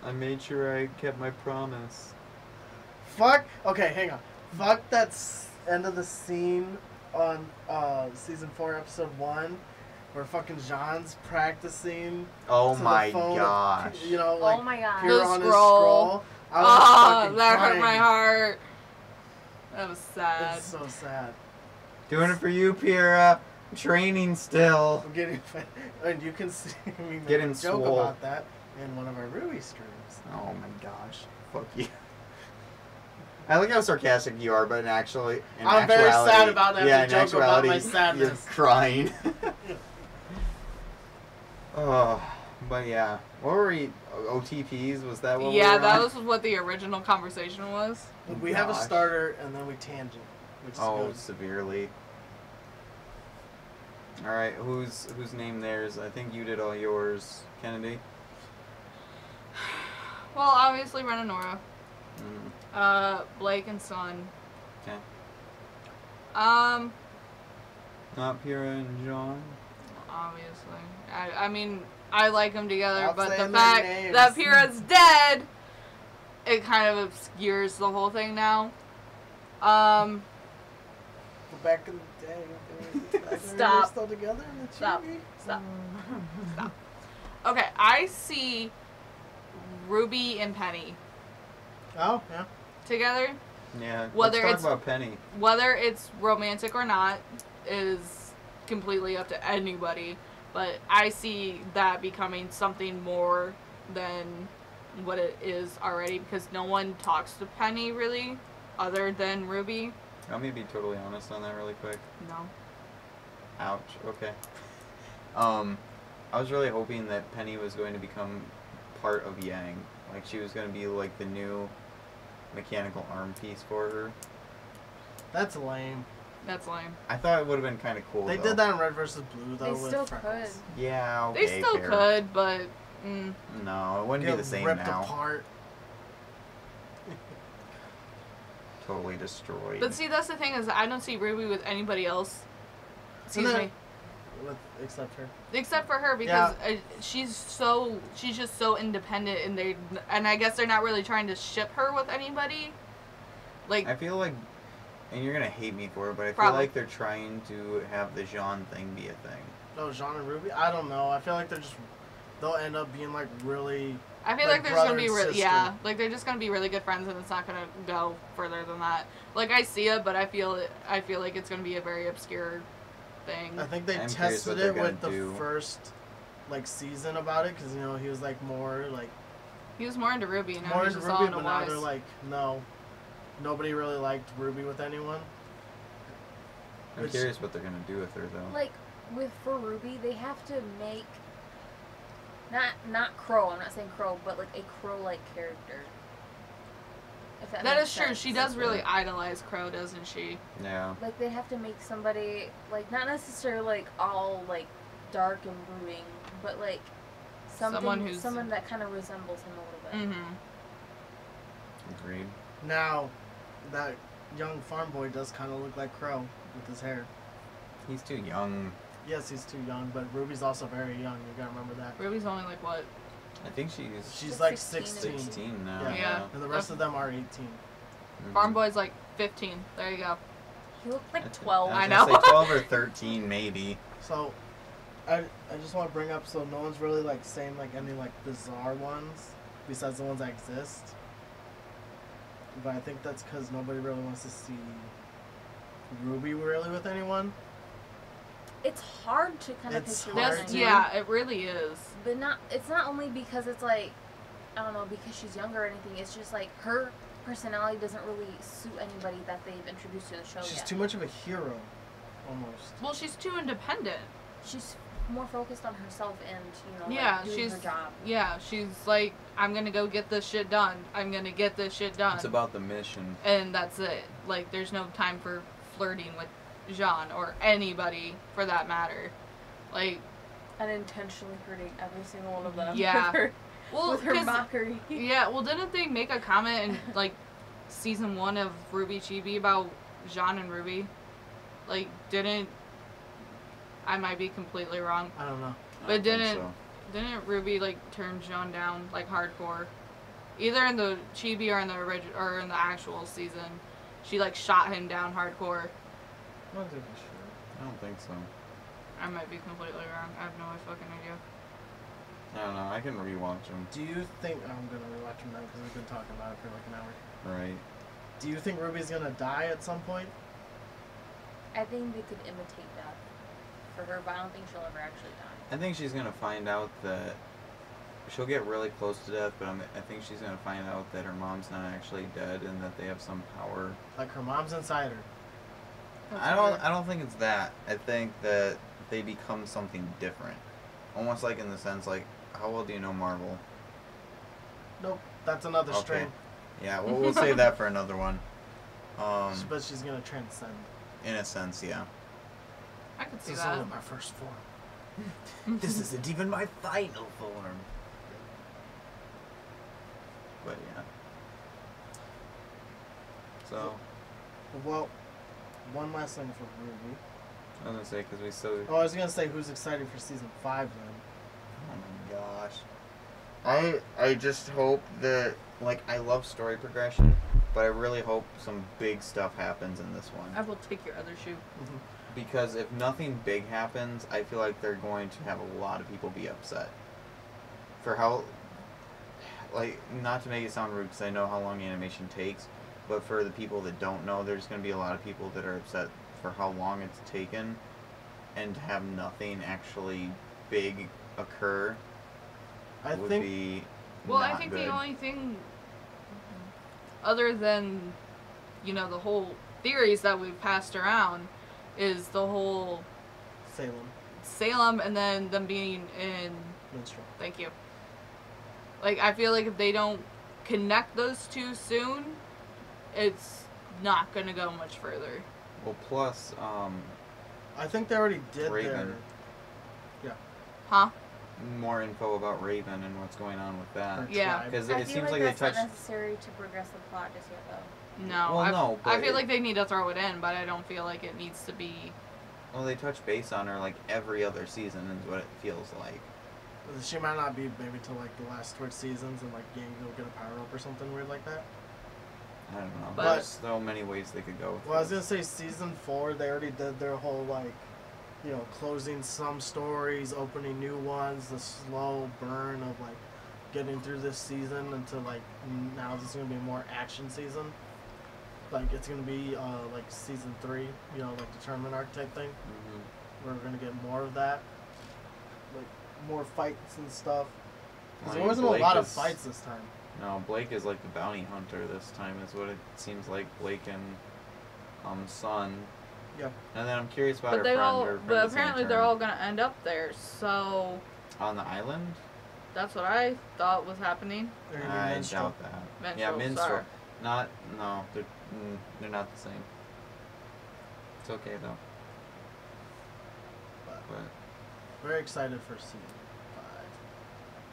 I made sure I kept my promise. Fuck. Okay, hang on. Fuck that end of the scene on season 4, episode 1, where fucking Jean's practicing. Oh to the my phone, gosh. You know, like Oh my god. Kira The on his scroll. scroll. I was Oh, fucking that hurt crying. my heart. That was sad. It's so sad. Doing it for you, Pyrrha. Training still. I'm getting, and you can see me make Getting a joke swole. about that in one of our Ruby streams. Oh my gosh. Fuck you. I like how sarcastic you are, but in I'm actuality, very sad about that. Yeah, To in joke about actuality, my you're sadness. crying. Oh, but yeah. What were we? OTPs? Was that what we Yeah, were that on? was what the original conversation was. We have a Gosh. starter and then we tangent, which is Oh, good. severely. Alright, whose name there's? I think you did all yours, Kennedy. Well, obviously Ren and Nora. Mm, Blake and Sun. okay. Obviously. Not Pyrrha and John. I mean, I like them together, Stop but the saying their fact names. that Pyrrha's dead, it kind of obscures the whole thing now. But back in the day, back when we were Stop. still together in the Stop. TV. Stop. Stop. Okay, I see Ruby and Penny Oh, yeah. together. Yeah. Whether Let's it's talk about Penny. whether it's romantic or not is completely up to anybody. But I see that becoming something more than what it is already because no one talks to Penny really, other than Ruby. Let me be totally honest on that really quick. No. Ouch. Okay. I was really hoping that Penny was going to become part of Yang. Like she was going to be like the new mechanical arm piece for her. That's lame. That's lame. I thought it would have been kind of cool. They though. did that in Red vs. Blue though. They with still Freckles. could. Yeah. Okay. They still fair. could, but No, it wouldn't Get be the same ripped now. apart. Totally destroyed. but see that's the thing is I don't see Ruby with anybody else. Excuse And then- me. Except her. Except for her because she's just so independent and I guess they're not really trying to ship her with anybody. Like I feel like, and you're gonna hate me for it, but I feel Probably. like they're trying to have the Jean thing be a thing. Oh, Jean and Ruby? I don't know. I feel like they'll end up being like really. I feel like like, there's gonna brother be and really sister. like they're just gonna be really good friends and it's not gonna go further than that. Like I see it, but I feel like it's gonna be a very obscure thing. I think they I'm curious tested what they're it with the gonna do. first like season about it because he was like more like He was more into Ruby and now more he's into just all Ruby, into but now Wise. they're like no, nobody really liked Ruby with anyone. I'm Which- curious what they're gonna do with her though. Like for Ruby, they have to make not Crow. I'm not saying Crow, but like a Crow-like character. If that That makes is true. sense. She does really Yeah. idolize Crow, doesn't she? Yeah. Like they have to make somebody like not necessarily like all like dark and brooding, but like someone that kind of resembles him a little bit. Mm-hmm. Agreed. Now, that young farm boy does kind of look like Crow with his hair. He's too young. Yes, he's too young, but Ruby's also very young. You gotta remember that. Ruby's only like what? I think she's She's She's like 16. 16 now. Yeah. Yeah. And the rest of them are 18. Mhm. Farm Boy's like 15. There you go. He looked like That's- 12. I was know. gonna say 12 or 13 maybe. So, I just want to bring up, so no one's really like saying like any like bizarre ones besides the ones that exist. But I think that's because nobody really wants to see Ruby really with anyone. It's hard to kind of It's picture hard that That's to- in. yeah, it really is. But it's not only because it's like I don't know, because she's younger or anything. It's just like her personality doesn't really suit anybody that they've introduced to the show She's yet. too much of a hero, almost. Well, she's too independent. She's more focused on herself and Yeah, like, doing she's her job. Yeah, she's like, I'm gonna go get this shit done. I'm gonna get this shit done. It's about the mission. And that's it. Like, there's no time for flirting with Jean or anybody for that matter. Like, Unintentionally hurting every single one of them. Yeah. well, with her 'cause- mockery. yeah, well, didn't they make a comment in like season 1 of Ruby Chibi about Jean and Ruby? Like, didn't I might be completely wrong, I don't know. I but don't think didn't so. didn't Ruby like turn Jean down like hardcore? Either in the Chibi or in the or in the actual season, she like shot him down hardcore. I don't think we should. I don't think so. I might be completely wrong. I have no fucking idea. I don't know. I can rewatch them. Do you think I'm gonna rewatch him now because we've been talking about it for like an hour? Right. Do you think Ruby's gonna die at some point? I think they could imitate death for her, but I don't think she'll ever actually die. I think she's gonna find out that she'll get really close to death, but I think she's gonna find out that her mom's not actually dead and that they have some power. Like her mom's inside her. I don't think it's that. I think that they become something different. Almost like in the sense like, how well do you know Marvel? Nope, that's another Okay. stream. Yeah, we'll save that for another one. But she's gonna transcend. In a sense, yeah. I could see This is that. only my first form. This isn't even my final form. But yeah. So, Well, one last thing for Ruby. I was gonna say, because we still. Oh, I was gonna say who's excited for season 5 then. Oh my gosh. I just hope that, like, I love story progression, but I really hope some big stuff happens in this one. I will take your other shoe. Because if nothing big happens, I feel like they're going to have a lot of people be upset. For how, like, not to make it sound rude because I know how long animation takes, but for the people that don't know, there's going to be a lot of people that are upset for how long it's taken, and to have nothing actually big occur I would think be Well, not I think good. the only thing, other than, you know, the whole theories that we've passed around, is the whole Salem and then them being in minstrel. Thank you. Like, I feel like if they don't connect those two soon, it's not gonna go much further. Well, plus, I think they already did Raven. Huh? more info about Raven and what's going on with that. Yeah. Because I it feel seems like like they that's not touched. necessary to progress the plot just yet, though. No. Well, no, I but feel it- like they need to throw it in, but I don't feel like it needs to be. Well, they touch base on her like every other season, is what it feels like. She might not be maybe till like the last 4 seasons, and like Yang will get a power up or something weird like that. I don't know. But- There's so many ways they could go with Well, I was this. gonna say season 4, they already did their whole like, you know, closing some stories, opening new ones, the slow burn of like getting through this season until like now this is gonna be a more action season. Like it's gonna be like season 3, you know, like the tournament arc type thing. Mhm. We're gonna get more of that, like more fights and stuff. 'Cause I there mean, wasn't a Blake lot of is- fights this time. No, Blake is like the bounty hunter this time, is what it seems like. Blake and Sun. Yep. And then I'm curious about But her they friend. all. Her friend But is apparently they're all gonna end up there. So on the island. that's what I thought was happening. They're gonna be I minstrel. doubt that. Minstrel, Yeah, minstrel. sorry. Not. No, they're not the same. It's okay though. But Very excited for season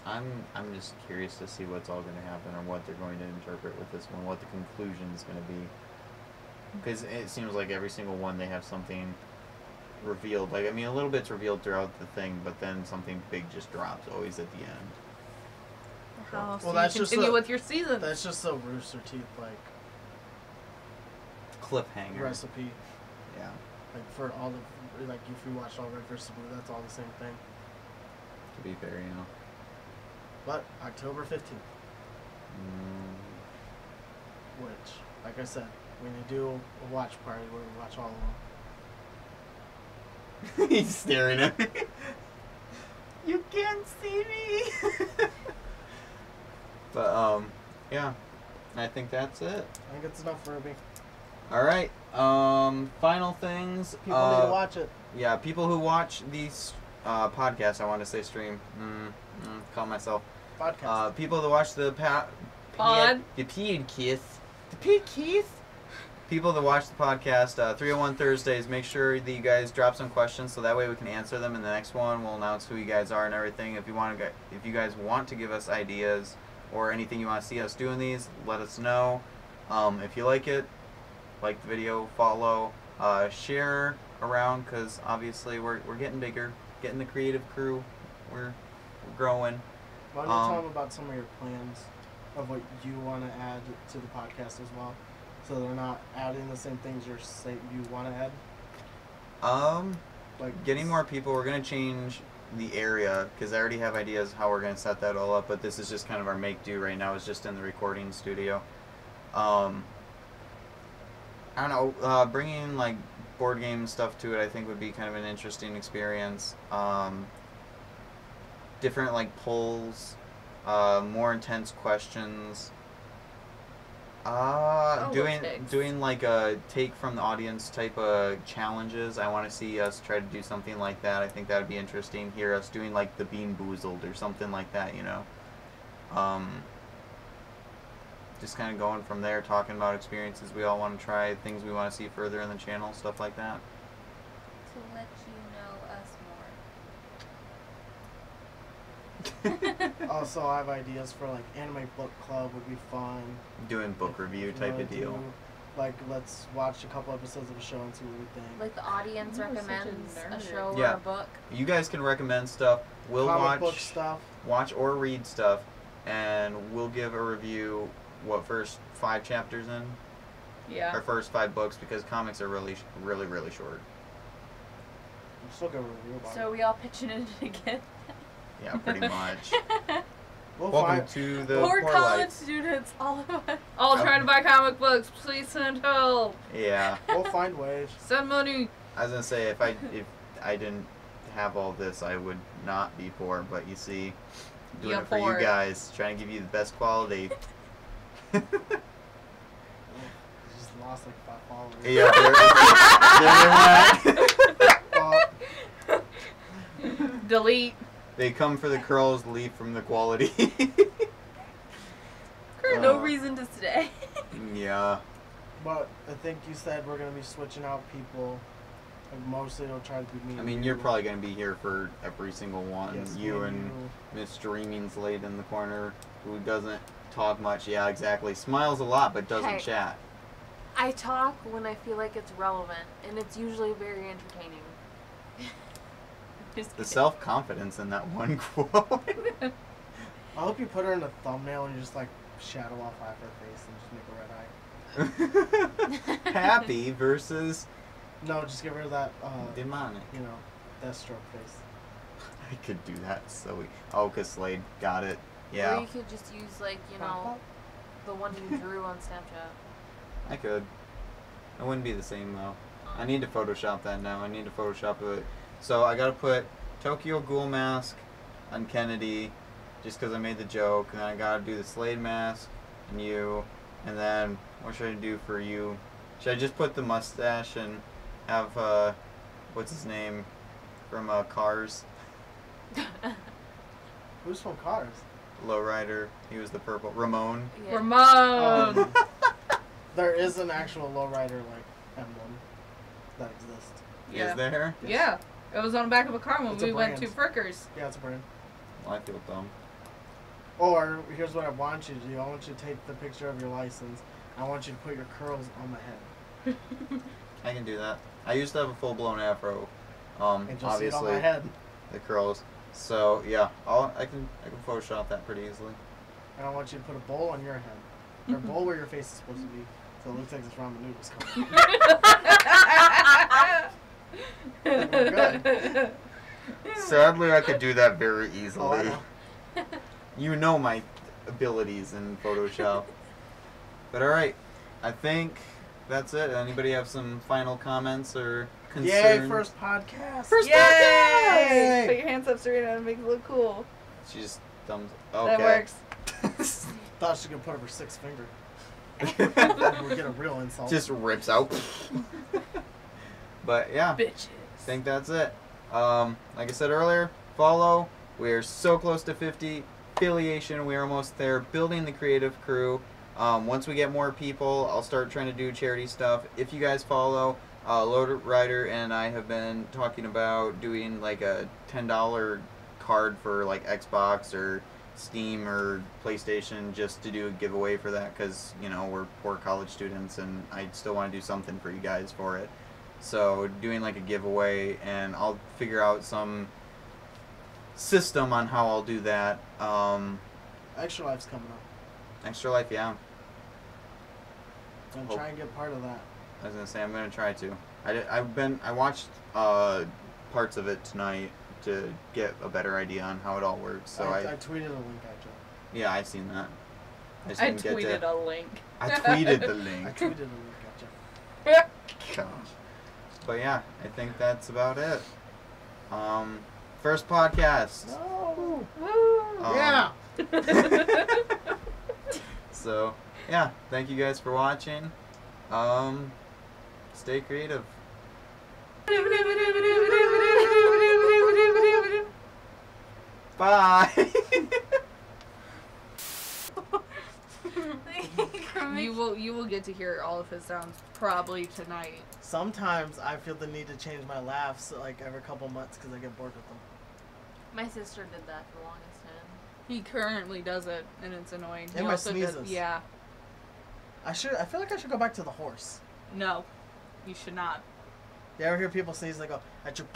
5. I'm just curious to see what's all going to happen or what they're going to interpret with this one, what the conclusion is going to be. Because it seems like every single one they have something revealed. Like, I mean, a little bit's revealed throughout the thing, but then something big just drops always at the end. How else Well, do you that's just continue a- with your season? That's just so Rooster Teeth like Cliffhanger. recipe. Yeah. Like for all the like if you watch all Red vs. Blue, that's all the same thing. To be fair, you know. But October 15th, Mm, which, like I said, when you do a watch party where we watch all of them. He's staring at me. You can't see me. But yeah, I think that's it. I think it's enough for me. All right. Final things. People need to watch it. Yeah, people who watch these podcasts. I want to say stream. Call myself. Podcast. People that watch the Pod. the podcast. People that watch the podcast, 301 Thursdays, make sure that you guys drop some questions so that way we can answer them in the next one. We'll announce who you guys are and everything. If you guys want to give us ideas or anything you want to see us doing these, let us know. If you like it, like the video, follow, share around, because obviously we're getting bigger, getting the creative crew. We're growing. Why don't you tell them about some of your plans of what you want to add to the podcast as well? So they're not adding the same things you want to add? Like Getting more people. We're gonna change the area because I already have ideas how we're gonna set that all up. But this is just kind of our make do right now. It's just in the recording studio. I don't know. Bringing like board game stuff to it, I think would be kind of an interesting experience. Different like polls, more intense questions. takes. Doing like a take from the audience type of challenges. I want to see us try to do something like that. I think that would be interesting. Hear us doing like the Bean Boozled or something like that, you know. Just kind of going from there, talking about experiences we all want to try, things we want to see further in the channel, stuff like that. To let you know us more. Also, I have ideas for like anime book club would be fun. Doing book review If you type wanna of deal. do, like let's watch a couple episodes of a show and see what we think. Like the audience You are such a recommends a nerd. show Yeah. or a book. You guys can recommend stuff. We'll comic book watch stuff. or read stuff, and we'll give a review. What, first 5 chapters in? Yeah. Or first 5 books, because comics are really short. I'm still gonna review about So it. we all pitching in together. Yeah, pretty much. We'll Welcome find. to the Poor Poor college Life. students, all of us. All trying to buy comic books. Please send help. Yeah. We'll find ways. Send money. I was gonna say if I didn't have all this, I would not be poor. But you see, doing You're it for poor. you guys, trying to give you the best quality. You just lost like 5 followers. Yeah. There they went. Delete. They come for the curls, leave from the quality. No reason to stay. Yeah. But I think you said we're gonna be switching out people. And mostly it'll try to be me. I and mean, you. you're probably gonna be here for every single one. Yes, You me and you. Miss Dreaming Slade in the corner, who doesn't talk much. Yeah, exactly. Smiles a lot, but doesn't Hey. chat. I talk when I feel like it's relevant, and it's usually very entertaining. Just The kidding. self-confidence in that one quote. I hope you put her in a thumbnail and you just like shadow off half her face and just make a red eye. Happy versus No, just get rid of that. demonic. You know, Deathstroke face. I could do that so Oh, because Slade got it. Or Yeah, you could just use, like, you know, the one you drew on Snapchat. I could. It wouldn't be the same though. I need to Photoshop that now. I need to Photoshop it. So I gotta put Tokyo Ghoul mask on Kennedy, just because I made the joke. And then I gotta do the Slade mask and you. And then what should I do for you? Should I just put the mustache and have what's his name from Cars? Who's from Cars? Lowrider. He was the purple. Ramon. Yeah. Ramon. There is an actual lowrider like emblem that exists. Yeah. Is there? Yeah. It was on the back of a car when It's a we went to brand. Frickers. Yeah, it's a brand. Well, I feel dumb. Or here's what I want you to do. I want you to take the picture of your license. I want you to put your curls on my head. I can do that. I used to have a full-blown afro. And just see it on Obviously my head. the curls. So yeah, I can Photoshop that pretty easily. And I want you to put a bowl on your head. Or a bowl where your face is supposed to be. So it looks like it's ramen noodles coming. Sadly, I could do that very Oh, I easily. know. You know my abilities in Photoshop. But alright, I think that's it. Anybody have some final comments or concerns? Yay, first podcast. First Yay! podcast! Put your hands up, Serena, and make it look cool. She just thumbs. Okay. That works. Thought she could put up her 6th finger. We'll get a real insult. Just rips out. But yeah. Bitches. I think that's it. Like I said earlier, follow. We're so close to 50. Affiliation, we're almost there. Building the creative crew. Once we get more people, I'll start trying to do charity stuff. If you guys follow, Load Rider and I have been talking about doing like a $10 card for like Xbox or Steam or PlayStation just to do a giveaway for that because, you know, we're poor college students and I still want to do something for you guys for it. So doing like a giveaway, and I'll figure out some system on how I'll do that. Extra Life's coming up. Extra Life, yeah. I'm try and get part of that. I was gonna say I'm gonna try to. I watched parts of it tonight to get a better idea on how it all works. So I tweeted a link at you. yeah, I seen that. just I didn't get tweeted to- a link. I tweeted the I link. tweeted a link at you. Gosh. But yeah, I think that's about it. First podcast. No. Woo! Yeah. So yeah, thank you guys for watching. Stay creative. Bye. You will get to hear all of his sounds probably tonight. Sometimes I feel the need to change my laughs like every couple months because I get bored with them. My sister did that for the longest time. He currently does it, and it's annoying. And He my also does- sneezes. yeah. I feel like I should go back to the horse. No, you should not. You ever hear people sneeze? They go, at your.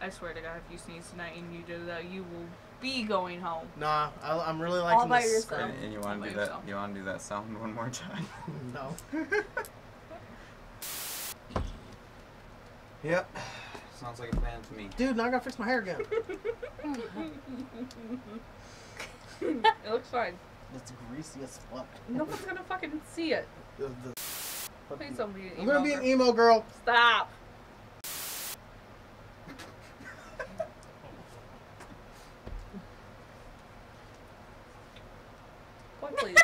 I swear to God, if you sneeze tonight and you do that, you will be going home. Nah, I'm really liking by this yourself. script. And you want to do that? You want to do that sound one more time? No. Yep. Sounds like a plan to me. Dude, now I gotta fix my hair again. It looks fine. It's greasy as fuck. No one's gonna fucking see it. The- Please don't be an I'm gonna be emo an emo girl. Stop. Boy, please.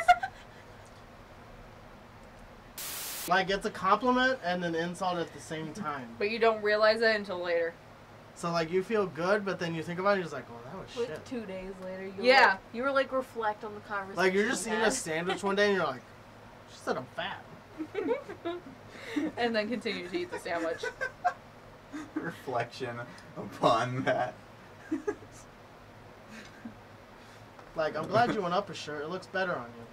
Like, it's a compliment and an insult at the same time. But you don't realize it until later. So, like, you feel good, but then you think about it, you're just like, oh, that was Like shit. 2 days later, Yeah. you were like reflect on the conversation. Like, you're just we eating a had. sandwich one day and you're like, she said I'm fat. And then continue to eat the sandwich. Reflection upon that. Like, I'm glad you went up a shirt. It looks better on you.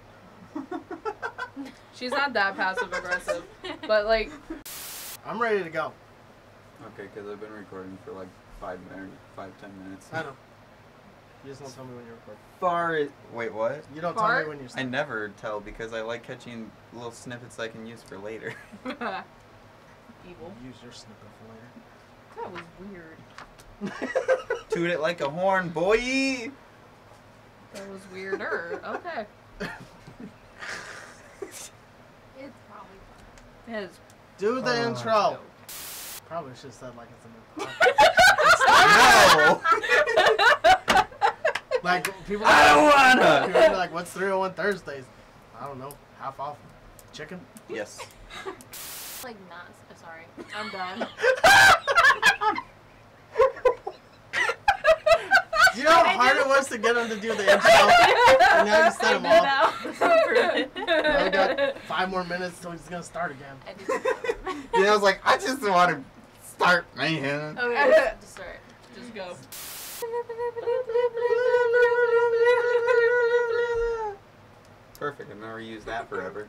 She's not that passive aggressive, but like, I'm ready to go. Okay, because I've been recording for like 10 minutes. I know. You just don't tell me when you record. Wait, what? You don't Fart? tell me when you're I never tell because I like catching little snippets I can use for later. evil. Use your snippet for That was weird. later. Toot it like a horn, boy! That was weirder. Okay. It's probably fun. It is. Do the Oh. intro. Probably should have said like it's a new podcast. No! Like, people I don't wanna! People are like, what's 301 Thursdays? I don't know. Half off chicken? Yes. Like not. Sorry, I'm done. Do you know how hard it was to get him to do the intro? And now you set him off. Now we got 5 more minutes till he's gonna start again. I did. Yeah, I was like, I just want to start, man. Okay, just start. Just go. Perfect, I've never used that forever.